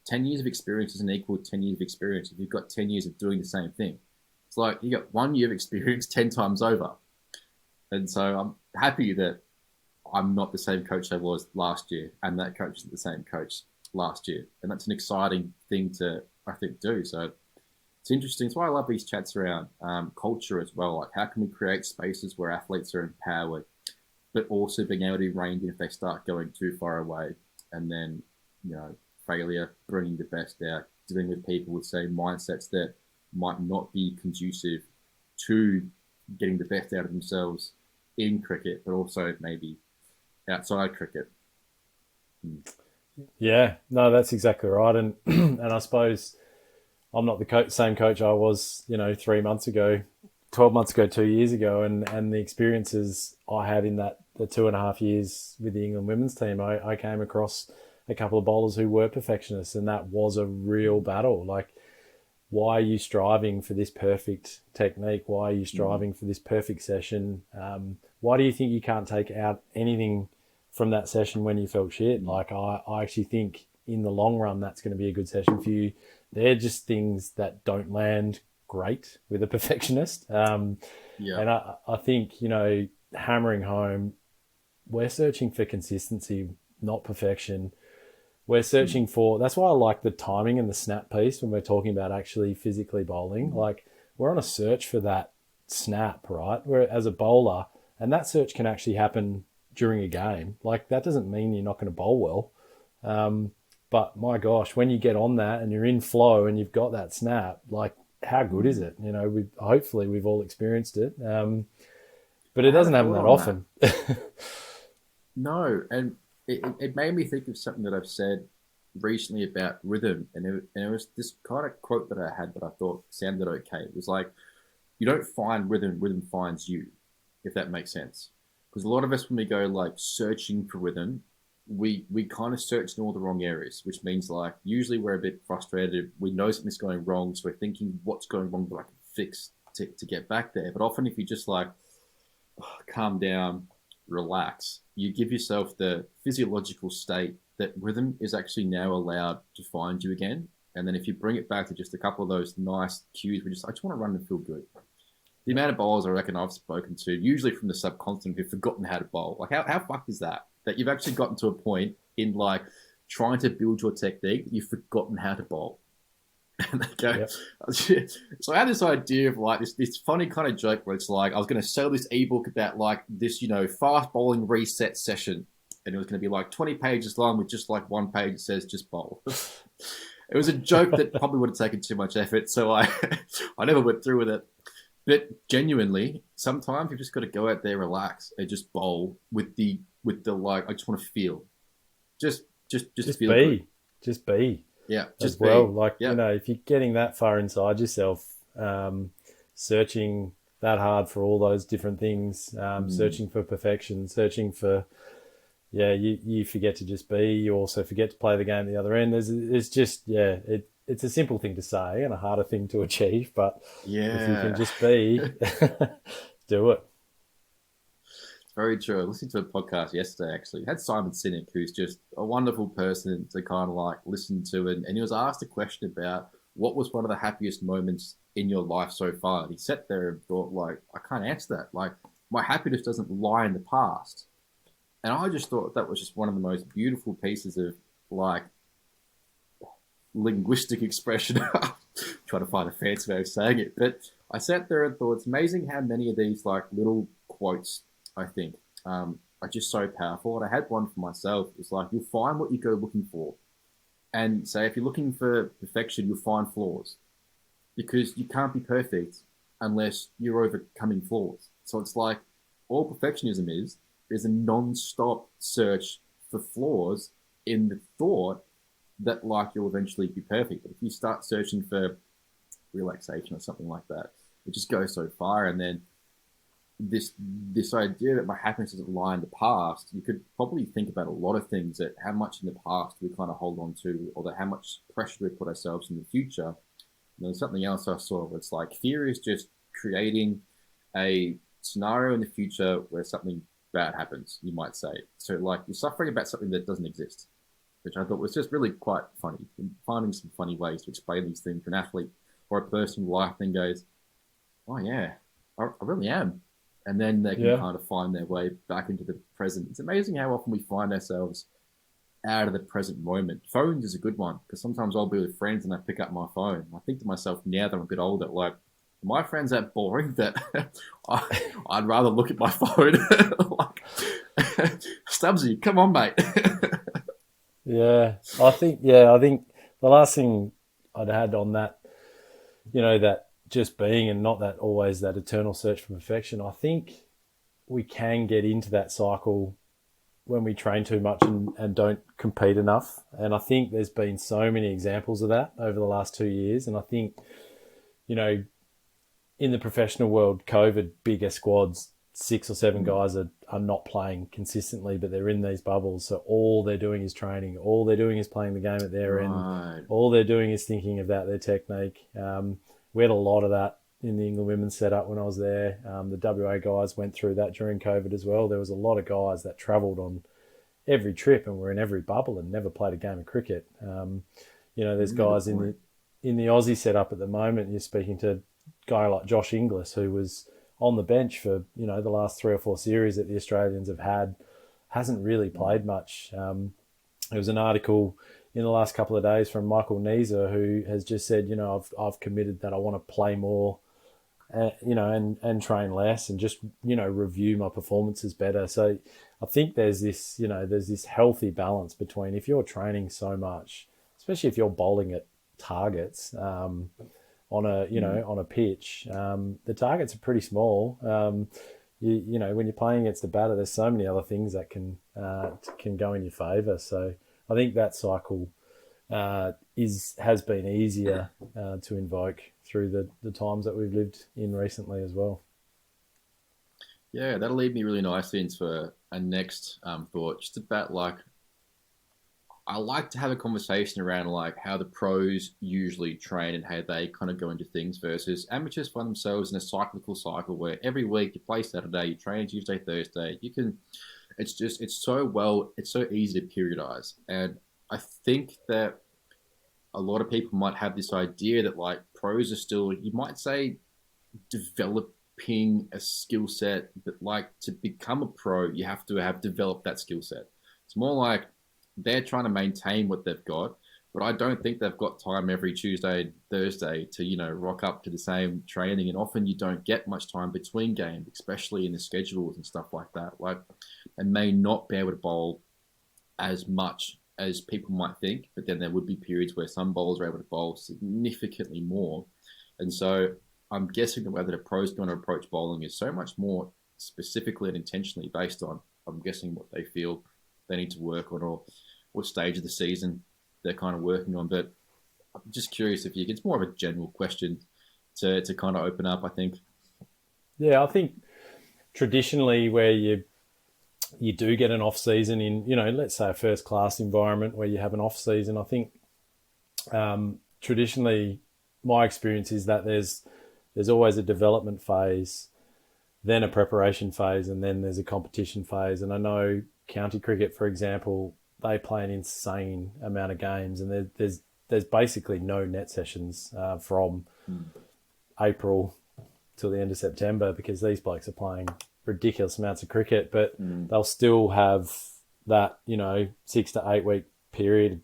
[SPEAKER 1] 10 years of experience isn't equal to 10 years of experience if you've got 10 years of doing the same thing. It's like you got 1 year of experience 10 times over. And so I'm happy that I'm not the same coach I was last year, and that coach isn't the same coach last year. And that's an exciting thing to, I think, do. So it's interesting. That's why I love these chats around culture as well. Like, how can we create spaces where athletes are empowered, but also being able to be reined in if they start going too far away, and then, failure, bringing the best out, dealing with people with, say, mindsets that might not be conducive to getting the best out of themselves in cricket, but also maybe outside cricket.
[SPEAKER 2] Yeah, no, that's exactly right. And and I suppose I'm not the same coach I was, 3 months ago, 12 months ago, 2 years ago, and the experiences I had in the 2.5 years with the England women's team, I came across a couple of bowlers who were perfectionists, and that was a real battle. Like, why are you striving for this perfect technique? Why are you striving for this perfect session? Why do you think you can't take out anything from that session when you felt shit? Like, I actually think in the long run, that's going to be a good session for you. They're just things that don't land great with a perfectionist. And I think, hammering home, we're searching for consistency, not perfection. We're searching for, that's why I like the timing and the snap piece when we're talking about actually physically bowling. Like, we're on a search for that snap, right? We're as a bowler, and that search can actually happen during a game. Like, that doesn't mean you're not going to bowl well. But my gosh, when you get on that and you're in flow and you've got that snap, like, how good is it? Hopefully we've all experienced it. But it doesn't happen that often.
[SPEAKER 1] No, and it made me think of something that I've said recently about rhythm, and it was this kind of quote that I had that I thought sounded okay. It was like, you don't find rhythm, rhythm finds you, if that makes sense. Because a lot of us, when we go like searching for rhythm, we kind of search in all the wrong areas, which means like usually we're a bit frustrated. We know something's going wrong, so we're thinking what's going wrong that I can fix to get back there. But often if you just like calm down, relax, you give yourself the physiological state that rhythm is actually now allowed to find you again. And then if you bring it back to just a couple of those nice cues, I just want to run and feel good. The amount of bowlers I reckon I've spoken to, usually from the subcontinent, who've forgotten how to bowl. Like, how fucked is that? That you've actually gotten to a point in like trying to build your technique that you've forgotten how to bowl. And they go, yep. So I had this idea of like this funny kind of joke where it's like I was going to sell this ebook about like this, fast bowling reset session, and it was going to be like 20 pages long with just like one page that says just bowl. It was a joke that probably would have taken too much effort, so I never went through with it. But genuinely, sometimes you've just got to go out there, relax, and just bowl with the like. I just want to feel, just feel
[SPEAKER 2] be,
[SPEAKER 1] good.
[SPEAKER 2] just be.
[SPEAKER 1] Yeah,
[SPEAKER 2] just well, like, if you're getting that far inside yourself, searching that hard for all those different things, searching for perfection, searching for, you forget to just be. You also forget to play the game at the other end. It's just, it's a simple thing to say and a harder thing to achieve, but if you can just be, do it.
[SPEAKER 1] Very true. I listened to a podcast yesterday, actually. It had Simon Sinek, who's just a wonderful person to kind of like listen to. And he was asked a question about what was one of the happiest moments in your life so far? And he sat there and thought, like, I can't answer that. Like, my happiness doesn't lie in the past. And I just thought that was just one of the most beautiful pieces of, like, linguistic expression. Trying to find a fancy way of saying it. But I sat there and thought, it's amazing how many of these, like, little quotes, I think, are just so powerful. And I had one for myself. It's like, you'll find what you go looking for. And say, if you're looking for perfection, you'll find flaws because you can't be perfect unless you're overcoming flaws. So it's like all perfectionism is a non-stop search for flaws in the thought that, like, you'll eventually be perfect. But if you start searching for relaxation or something like that, it just goes so far. And then this idea that my happiness doesn't lie in the past, you could probably think about a lot of things, that how much in the past we kind of hold on to, or that how much pressure we put ourselves in the future. And there's something else I saw where it's like fear is just creating a scenario in the future where something bad happens, you might say. So like you're suffering about something that doesn't exist, which I thought was just really quite funny. And finding some funny ways to explain these things to an athlete or a person in life, then goes, oh yeah, I really am. And then they can kind of find their way back into the present. It's amazing how often we find ourselves out of the present moment. Phones is a good one because sometimes I'll be with friends and I pick up my phone. I think to myself, now that I'm a bit older, like, are my friends that boring that I'd rather look at my phone? Like, Stubbzy, come on, mate.
[SPEAKER 2] I think the last thing I'd had on that, that just being and not that always that eternal search for perfection. I think we can get into that cycle when we train too much and don't compete enough. And I think there's been so many examples of that over the last 2 years. And I think, in the professional world, COVID, bigger squads, 6 or 7 guys are not playing consistently, but they're in these bubbles. So all they're doing is training. All they're doing is playing the game at their end. All they're doing is thinking about their technique. We had a lot of that in the England women's setup when I was there. The WA guys went through that during COVID as well. There was a lot of guys that travelled on every trip and were in every bubble and never played a game of cricket. There's guys in the Aussie setup at the moment. You're speaking to a guy like Josh Inglis, who was on the bench for the last 3 or 4 series that the Australians have had, hasn't really played much. There was an article in the last couple of days from Michael Neeser, who has just said, I've committed that I want to play more, and train less and just, review my performances better. So I think there's this healthy balance between, if you're training so much, especially if you're bowling at targets, on a pitch, the targets are pretty small. When you're playing against a batter, there's so many other things that can go in your favour. So I think that cycle has been easier to invoke through the times that we've lived in recently as well.
[SPEAKER 1] Yeah, that'll lead me really nicely into a next thought, just about like, I like to have a conversation around like how the pros usually train and how they kind of go into things versus amateurs find themselves in a cyclical cycle where every week you play Saturday, you train Tuesday, Thursday. It's so easy to periodize. And I think that a lot of people might have this idea that like pros are still, you might say, developing a skill set, but like to become a pro, you have to have developed that skill set. It's more like they're trying to maintain what they've got, but I don't think they've got time every Tuesday, Thursday to, rock up to the same training. And often you don't get much time between games, especially in the schedules and stuff like that. Like, and may not be able to bowl as much as people might think, but then there would be periods where some bowlers are able to bowl significantly more. And so I'm guessing the way that a pro's going to approach bowling is so much more specifically and intentionally based on, I'm guessing, what they feel they need to work on or what stage of the season they're kind of working on. But I'm just curious if it's more of a general question to kind of open up, I think.
[SPEAKER 2] Yeah, I think traditionally where you do get an off season in, let's say a first class environment where you have an off season, I think traditionally my experience is that there's always a development phase, then a preparation phase, and then there's a competition phase. And I know county cricket, for example, they play an insane amount of games, and there's there's basically no net sessions from April till the end of September because these blokes are playing ridiculous amounts of cricket, but they'll still have that, 6 to 8 week period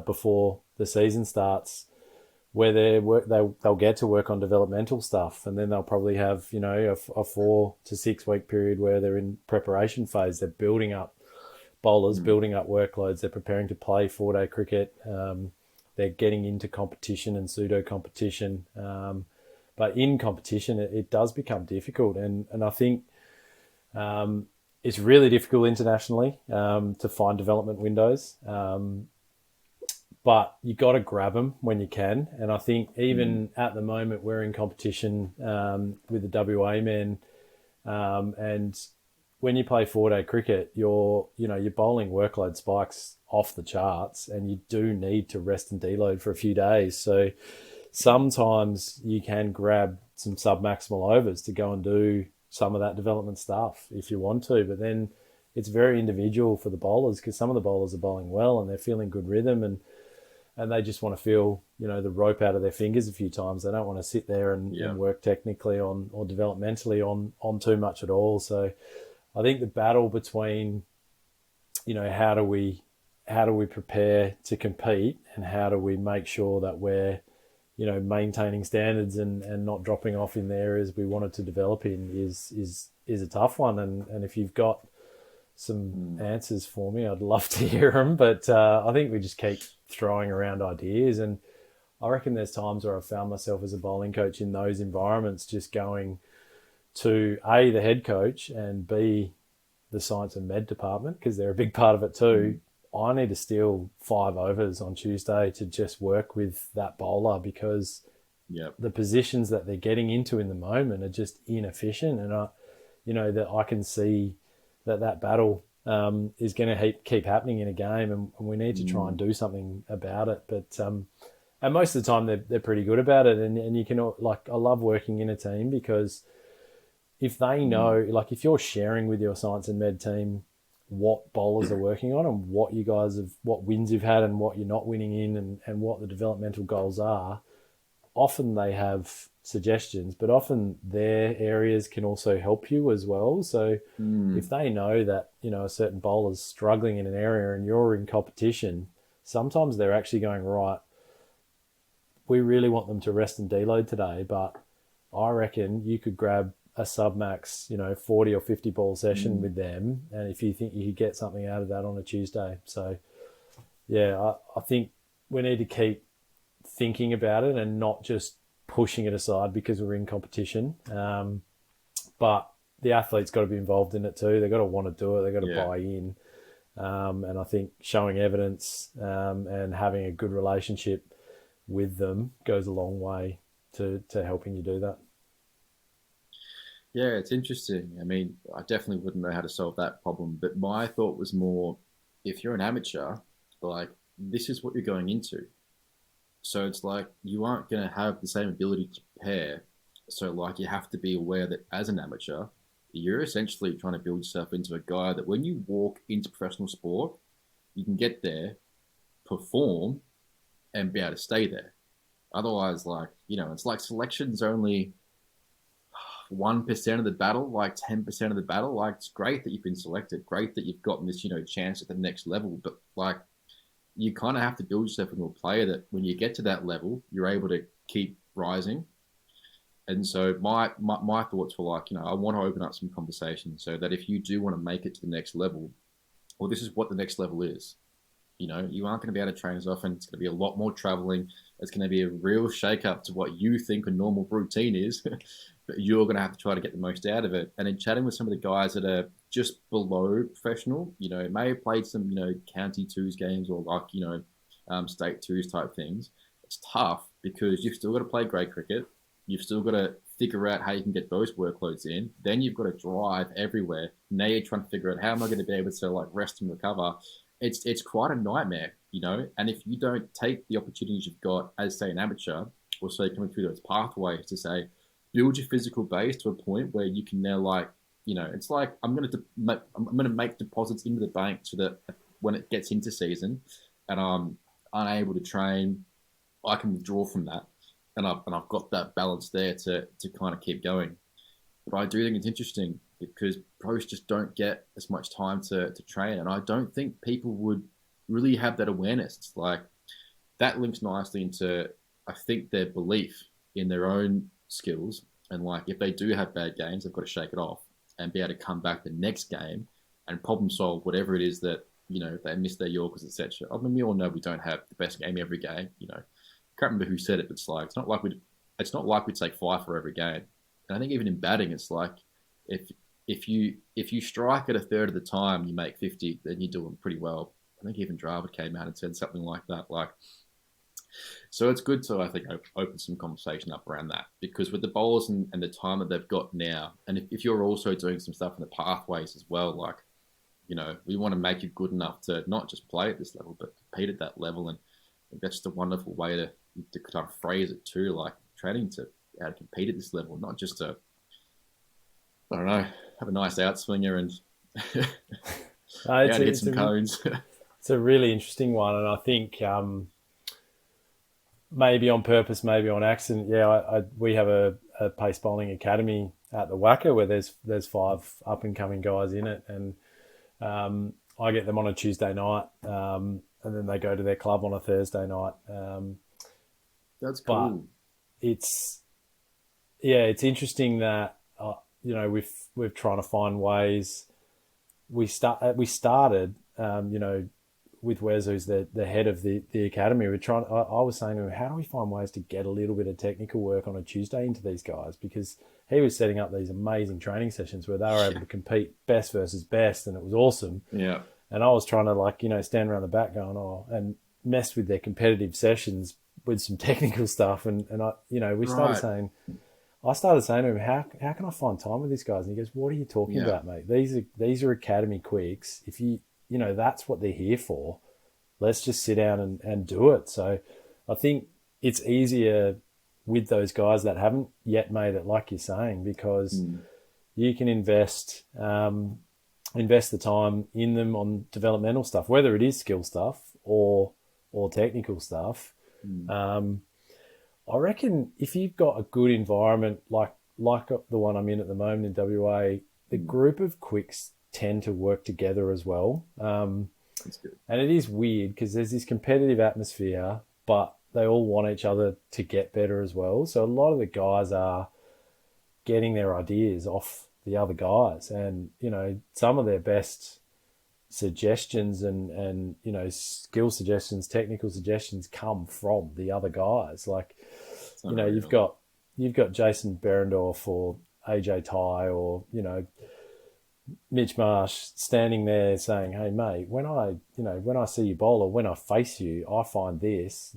[SPEAKER 2] before the season starts where they'll get to work on developmental stuff, and then they'll probably have a 4 to 6 week period where they're in preparation phase. They're building up bowlers, building up workloads. They're preparing to play 4-day cricket. They're getting into competition and pseudo competition. But in competition, it does become difficult, and I think it's really difficult internationally to find development windows. But you got to grab them when you can. And I think even at the moment we're in competition with the WA men, and when you play 4-day cricket, your bowling workload spikes off the charts, and you do need to rest and deload for a few days. So sometimes you can grab some sub-maximal overs to go and do some of that development stuff if you want to. But then it's very individual for the bowlers, because some of the bowlers are bowling well and they're feeling good rhythm, and they just want to feel, the rope out of their fingers a few times. They don't want to sit there and work technically on or developmentally on too much at all. So I think the battle between, how do we prepare to compete, and how do we make sure that we're, maintaining standards and not dropping off in the areas we wanted to develop in is a tough one. And if you've got some answers for me, I'd love to hear them. But I think we just keep throwing around ideas. And I reckon there's times where I've found myself as a bowling coach in those environments just going to A, the head coach, and B, the science and med department, because they're a big part of it too. I need to steal 5 overs on Tuesday to just work with that bowler, because the positions that they're getting into in the moment are just inefficient. And that I can see that battle is going to keep happening in a game, and we need to try and do something about it. But and most of the time they're pretty good about it, and you can, I love working in a team, because if they know, if you're sharing with your science and med team what bowlers are working on and what wins you've had and what you're not winning in, and what the developmental goals are, often they have suggestions, but often their areas can also help you as well. So if they know that, a certain bowler's struggling in an area and you're in competition, sometimes they're actually going, right, we really want them to rest and deload today, but I reckon you could grab a sub-max, 40 or 50 ball session with them, and if you think you could get something out of that on a Tuesday. So, I think we need to keep thinking about it and not just pushing it aside because we're in competition. But the athlete's got to be involved in it too. They've got to want to do it. They've got to buy in. And I think showing evidence and having a good relationship with them goes a long way to helping you do that.
[SPEAKER 1] Yeah, it's interesting. I mean, I definitely wouldn't know how to solve that problem, but my thought was more, if you're an amateur, this is what you're going into. So it's you aren't going to have the same ability to prepare. So you have to be aware that as an amateur, you're essentially trying to build yourself into a guy that when you walk into professional sport, you can get there, perform, and be able to stay there. Otherwise, it's selection's only 1% of the battle, 10% of the battle. It's great that you've been selected, great that you've gotten this, chance at the next level, but you kind of have to build yourself into a player that when you get to that level, you're able to keep rising. And so my thoughts were I want to open up some conversation so that if you do want to make it to the next level, well, this is what the next level is. You aren't going to be able to train as often. It's going to be a lot more traveling. It's going to be a real shake-up to what you think a normal routine is, but you're going to have to try to get the most out of it. And in chatting with some of the guys that are just below professional, may have played some, county twos games or state twos type things. It's tough because you've still got to play grade cricket. You've still got to figure out how you can get those workloads in. Then you've got to drive everywhere. Now you're trying to figure out how am I going to be able to rest and recover. It's quite a nightmare, and if you don't take the opportunities you've got as, say, an amateur, or say coming through those pathways to say, build your physical base to a point where you can now it's I'm going to make deposits into the bank so that when it gets into season and I'm unable to train I can withdraw from that, and I've got that balance there to kind of keep going. But I do think it's interesting because pros just don't get as much time to train, and I don't think people would really have that awareness. It's like that links nicely into, I think, their belief in their own skills, and like if they do have bad games, they've got to shake it off and be able to come back the next game and problem solve whatever it is that they missed their Yorkers, etc. I mean, we all know we don't have the best game every game. Can't remember who said it, but it's like it's not like we take five for every game. And I think even in batting, it's like if you strike at a third of the time, you make 50, then you're doing pretty well. I think even Dravid came out and said something like that. So it's good to, I think, open some conversation up around that, because with the bowlers and the time that they've got now, and if you're also doing some stuff in the pathways as well, we want to make you good enough to not just play at this level, but compete at that level. And I think that's just a wonderful way to kind of phrase it too, like training to how to compete at this level, not just to, I don't know, have a nice outswinger and hit some cones.
[SPEAKER 2] It's a really interesting one, and I think maybe on purpose, maybe on accident. Yeah, we have a pace bowling academy at the WACA where there's 5 up and coming guys in it, and I get them on a Tuesday night, and then they go to their club on a Thursday night.
[SPEAKER 1] That's cool.
[SPEAKER 2] But it's interesting that we're trying to find ways. We started with Wes, who's the head of the academy. I was saying to him, how do we find ways to get a little bit of technical work on a Tuesday into these guys? Because he was setting up these amazing training sessions where they were able to compete best versus best, and it was awesome.
[SPEAKER 1] Yeah.
[SPEAKER 2] And I was trying to stand around the back going, and mess with their competitive sessions with some technical stuff. And we started saying, I started saying to him, how can I find time with these guys? And he goes, what are you talking about, mate? These are academy quicks. If that's what they're here for. Let's just sit down and do it. So I think it's easier with those guys that haven't yet made it, like you're saying, because you can invest the time in them on developmental stuff, whether it is skill stuff or technical stuff. I reckon if you've got a good environment like the one I'm in at the moment in WA, the group of quicks tend to work together as well.
[SPEAKER 1] That's good.
[SPEAKER 2] And it is weird because there's this competitive atmosphere, but they all want each other to get better as well. So a lot of the guys are getting their ideas off the other guys, and some of their best suggestions and skill suggestions, technical suggestions come from the other guys. You've got Jason Behrendorff or AJ Tye or Mitch Marsh standing there saying, hey mate, when I see you bowl or when I face you, I find this.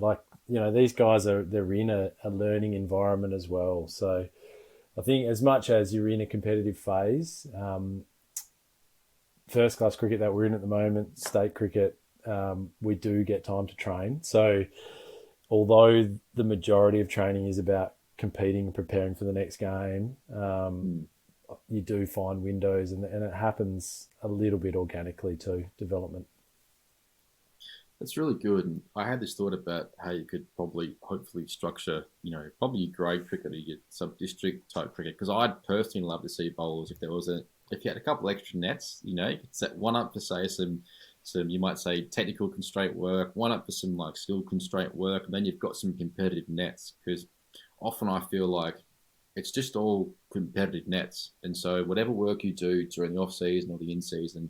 [SPEAKER 2] These guys they're in a learning environment as well. So I think as much as you're in a competitive phase, first class cricket that we're in at the moment, state cricket, we do get time to train. So although the majority of training is about competing and preparing for the next game, you do find windows, and it happens a little bit organically too, development.
[SPEAKER 1] That's really good. And I had this thought about how you could hopefully structure, probably your grade cricket or your sub-district type cricket. Because I'd personally love to see bowlers if you had a couple extra nets, you could set one up for say some you might say technical constraint work, one up for some skill constraint work, and then you've got some competitive nets. Because often I feel like it's just all competitive nets. And so whatever work you do during the off season or the in season,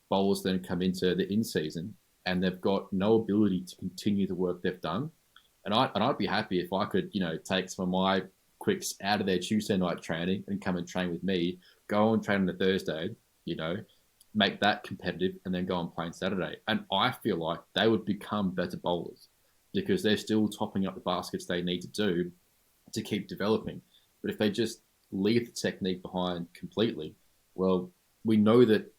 [SPEAKER 1] bowlers then come into the in season and they've got no ability to continue the work they've done. And I'd be happy if I could, take some of my quicks out of their Tuesday night training and come and train with me, go and train on a Thursday, make that competitive, and then go and play on Saturday. And I feel like they would become better bowlers because they're still topping up the baskets they need to do to keep developing. But if they just leave the technique behind completely, well, we know that,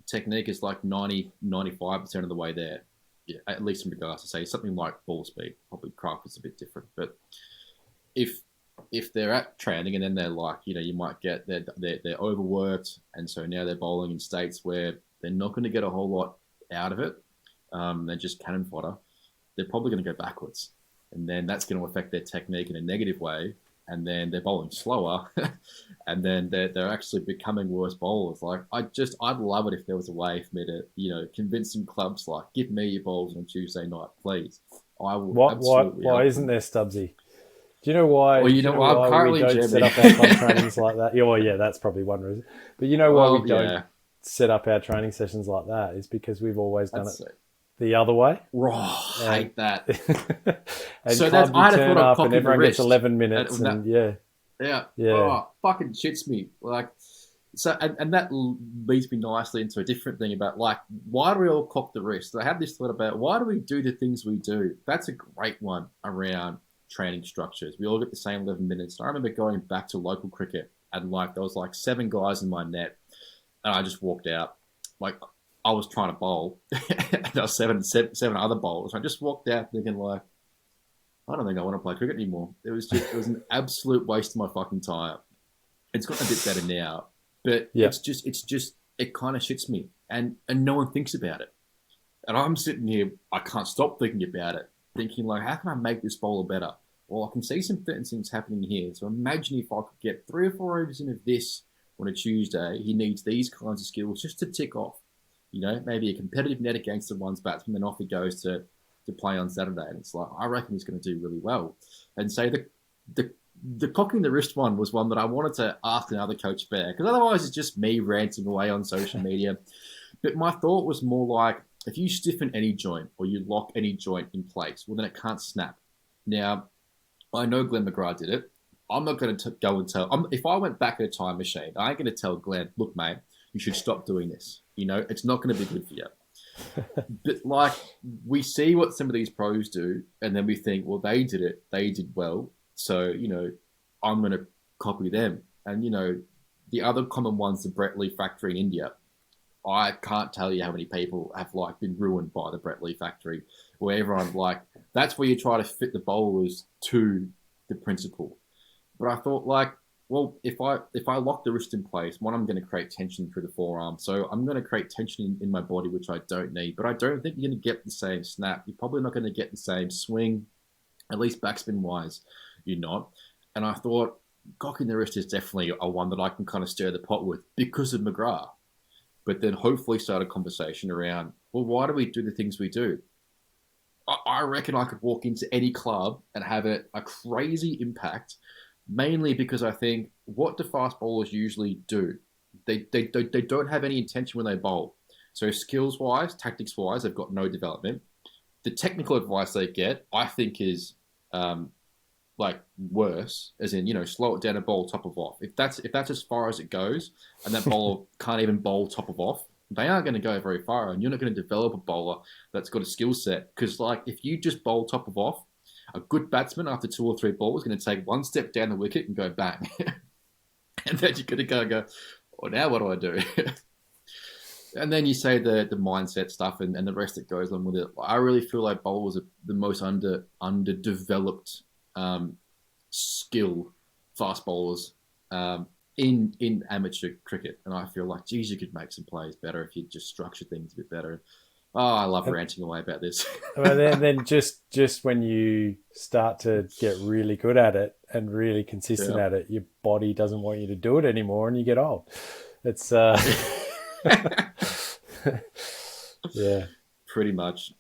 [SPEAKER 1] technique is 95% of the way there. Yeah, at least in regards to say something like ball speed. Probably craft is a bit different. But if they're at training and then they're you might get they're overworked, and so now they're bowling in states where they're not going to get a whole lot out of it. They're just cannon fodder. They're probably going to go backwards. and then that's going to affect their technique in a negative way, and then they're bowling slower, and then they're actually becoming worse bowlers. Like I'd love it if there was a way for me to convince some clubs like give me your bowls on Tuesday night, please. I will absolutely.
[SPEAKER 2] Why isn't there, Stubbzy? Do you know why?
[SPEAKER 1] Well, I'm currently
[SPEAKER 2] we don't set up our club trainings like that? Yeah, well, yeah, that's probably one reason. But you know why we don't set up our training sessions like that is because we've always done it the other way.
[SPEAKER 1] Oh, I hate that.
[SPEAKER 2] And so that's I turn up and everyone gets 11 minutes. Yeah.
[SPEAKER 1] Oh, fucking shits me. Like, so, and that leads me nicely into a different thing about like, why do we all cock the wrist? I had this thought about why do we do the things we do? That's a great one around training structures. We all get the same 11 minutes. I remember going back to local cricket and like there was like 7 guys in my net, and I just walked out. Like I was trying to bowl, and there was seven other bowlers. I just walked out thinking like, I don't think I want to play cricket anymore. It was an absolute waste of my fucking time. It's gotten a bit better now, but it's just it kind of shits me, and no one thinks about it. And I'm sitting here, I can't stop thinking about it, thinking like, how can I make this bowler better? Well, I can see some certain things happening here. So imagine if I could get 3 or 4 overs in of this on a Tuesday. He needs these kinds of skills just to tick off. Maybe a competitive net against the one's batsman, then off he goes to play on Saturday. And it's like, I reckon he's going to do really well. And so the cocking the wrist one was one that I wanted to ask another coach about, because otherwise it's just me ranting away on social media. But my thought was more like, if you stiffen any joint or you lock any joint in place, well, then it can't snap. Now, I know Glenn McGrath did it. I'm not going to go and tell... if I went back in a time machine, I ain't going to tell Glenn, look, mate, you should stop doing this. It's not going to be good for you. But, like, we see what some of these pros do, and then we think, well, they did it. They did well. So, I'm going to copy them. And, the other common one's the Brett Lee factory in India. I can't tell you how many people have, like, been ruined by the Brett Lee factory, where everyone, like, that's where you try to fit the bowlers to the principle. But I thought, like, well, if I lock the wrist in place, one, I'm going to create tension through the forearm. So I'm going to create tension in my body, which I don't need. But I don't think you're going to get the same snap. You're probably not going to get the same swing, at least backspin-wise, you're not. And I thought, cocking the wrist is definitely a one that I can kind of stir the pot with because of McGrath. But then hopefully start a conversation around, well, why do we do the things we do? I reckon I could walk into any club and have a crazy impact, mainly because I think what do fast bowlers usually do? They don't have any intention when they bowl. So skills-wise, tactics-wise, they've got no development. The technical advice they get, I think, is like worse, as in, slow it down and bowl top of off. If that's as far as it goes, and that bowler can't even bowl top of off, they aren't going to go very far, and you're not going to develop a bowler that's got a skill set. Because, like, if you just bowl top of off, a good batsman after 2 or 3 balls is going to take one step down the wicket and go bang. And then you're going to go, well, now what do I do? And then you say the mindset stuff and the rest that goes along with it. I really feel like bowlers are the most underdeveloped skill fast bowlers in amateur cricket. And I feel like, geez, you could make some plays better if you just structure things a bit better. Oh, I love ranting away about this.
[SPEAKER 2] Well, then just when you start to get really good at it and really consistent at it, your body doesn't want you to do it anymore and you get old. It's yeah,
[SPEAKER 1] pretty much.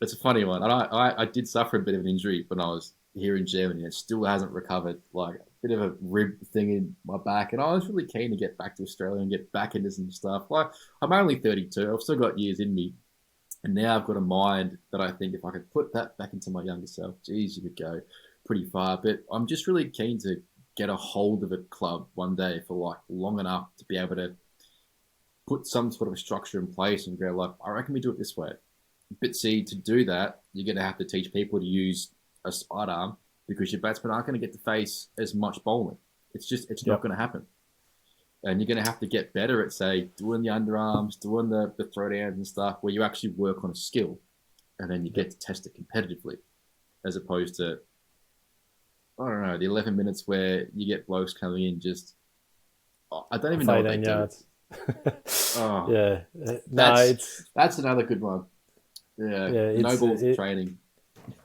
[SPEAKER 1] It's a funny one. And I did suffer a bit of an injury when I was here in Germany. It still hasn't recovered. Like a bit of a rib thing in my back, and I was really keen to get back to Australia and get back into some stuff. Like I'm only 32. I've still got years in me. And now I've got a mind that I think if I could put that back into my younger self, geez, you could go pretty far. But I'm just really keen to get a hold of a club one day for like long enough to be able to put some sort of a structure in place and go like, I reckon we do it this way. But see, to do that, you're going to have to teach people to use a sidearm because your batsmen aren't going to get to face as much bowling. It's not going to happen. And you're going to have to get better at, say, doing the underarms, doing the throwdowns and stuff, where you actually work on a skill, and then you get to test it competitively, as opposed to, I don't know, the 11 minutes where you get blokes coming in just, I don't even know what they yards. Oh,
[SPEAKER 2] yeah,
[SPEAKER 1] that's another good one. Yeah, no balls training.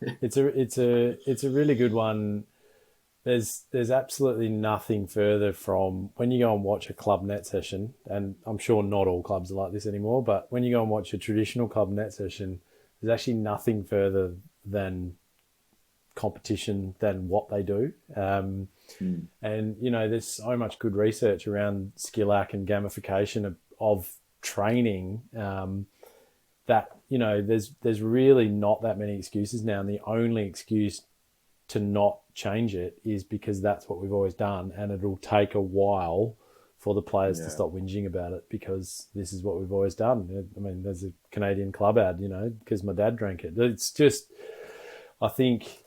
[SPEAKER 2] it's a really good one. There's absolutely nothing further from when you go and watch a club net session, and I'm sure not all clubs are like this anymore, but when you go and watch a traditional club net session, there's actually nothing further than competition than what they do. And, you know, there's so much good research around skill ac and gamification of training that, you know, there's really not that many excuses now. And the only excuse to not change it is because that's what we've always done. And it'll take a while for the players to stop whinging about it because this is what we've always done. I mean, there's a Canadian club ad, you know, because my dad drank it. It's just, I think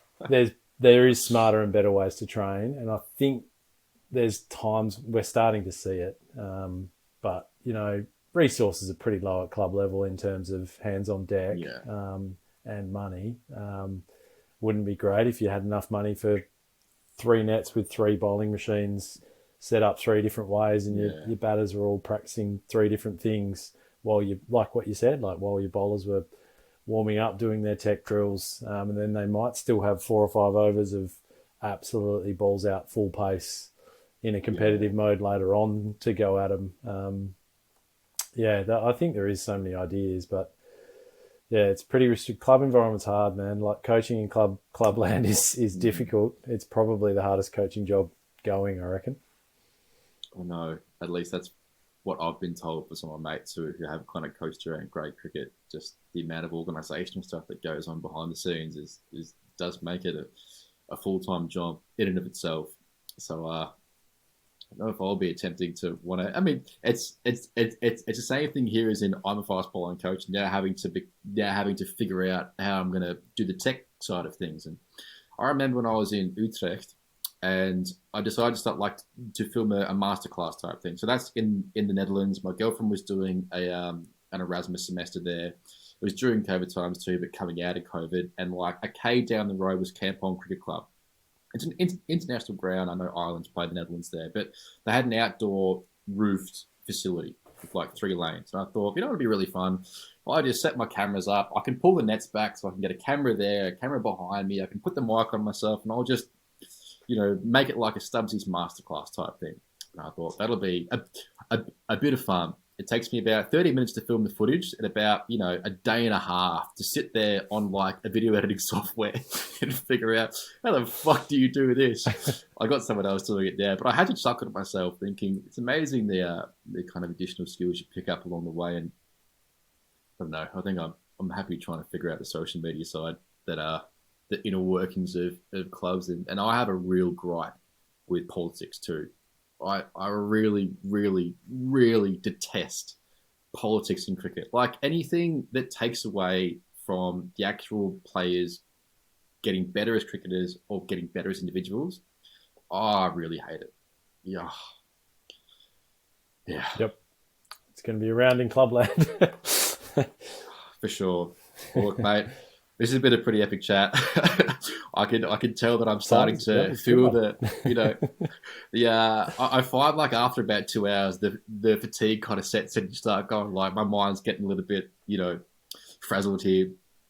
[SPEAKER 2] there is smarter and better ways to train. And I think there's times we're starting to see it. But, you know, resources are pretty low at club level in terms of hands on deck and money. Wouldn't be great if you had enough money for 3 nets with 3 bowling machines set up 3 different ways and your batters are all practicing 3 different things while you, like what you said, like while your bowlers were warming up, doing their tech drills, and then they might still have 4 or 5 overs of absolutely balls out full pace in a competitive mode later on to go at them. I think there is so many ideas, but yeah, it's pretty restricted. Club environment's hard, man. Like coaching in clubland is difficult. It's probably the hardest coaching job going, I reckon.
[SPEAKER 1] I know. At least that's what I've been told for some of my mates who have kind of coached around grade cricket. Just the amount of organisational stuff that goes on behind the scenes does make it a full-time job in and of itself. So I don't know if I'll be attempting to want to. I mean, it's the same thing here as in I'm a fast bowling coach now having to figure out how I'm going to do the tech side of things. And I remember when I was in Utrecht, and I decided to start to film a masterclass type thing. So that's in the Netherlands. My girlfriend was doing an Erasmus semester there. It was during COVID times too, but coming out of COVID, and like a K down the road was Kampong Cricket Club. It's an international ground. I know Ireland's played the Netherlands there, but they had an outdoor roofed facility with like 3 lanes. And I thought, you know, it'd be really fun. If I just set my cameras up, I can pull the nets back so I can get a camera there, a camera behind me. I can put the mic on myself, and I'll just, you know, make it like a Stubbzy's masterclass type thing. And I thought that'll be a bit of fun. It takes me about 30 minutes to film the footage and about, you know, a day and a half to sit there on like a video editing software and figure out how the fuck do you do this? I got someone else doing it there, but I had to chuckle at myself thinking it's amazing the kind of additional skills you pick up along the way. And I don't know, I think I'm happy trying to figure out the social media side that the inner workings of clubs. And I have a real gripe with politics too. I really, really, really detest politics in cricket. Like anything that takes away from the actual players getting better as cricketers or getting better as individuals, I really hate it. Yeah.
[SPEAKER 2] Yep. It's going to be around in clubland.
[SPEAKER 1] For sure. Well, look, mate, this has been a pretty epic chat. I can tell that I'm starting to feel I find like after about 2 hours, the fatigue kind of sets in. You start going like, my mind's getting a little bit, you know, frazzled here.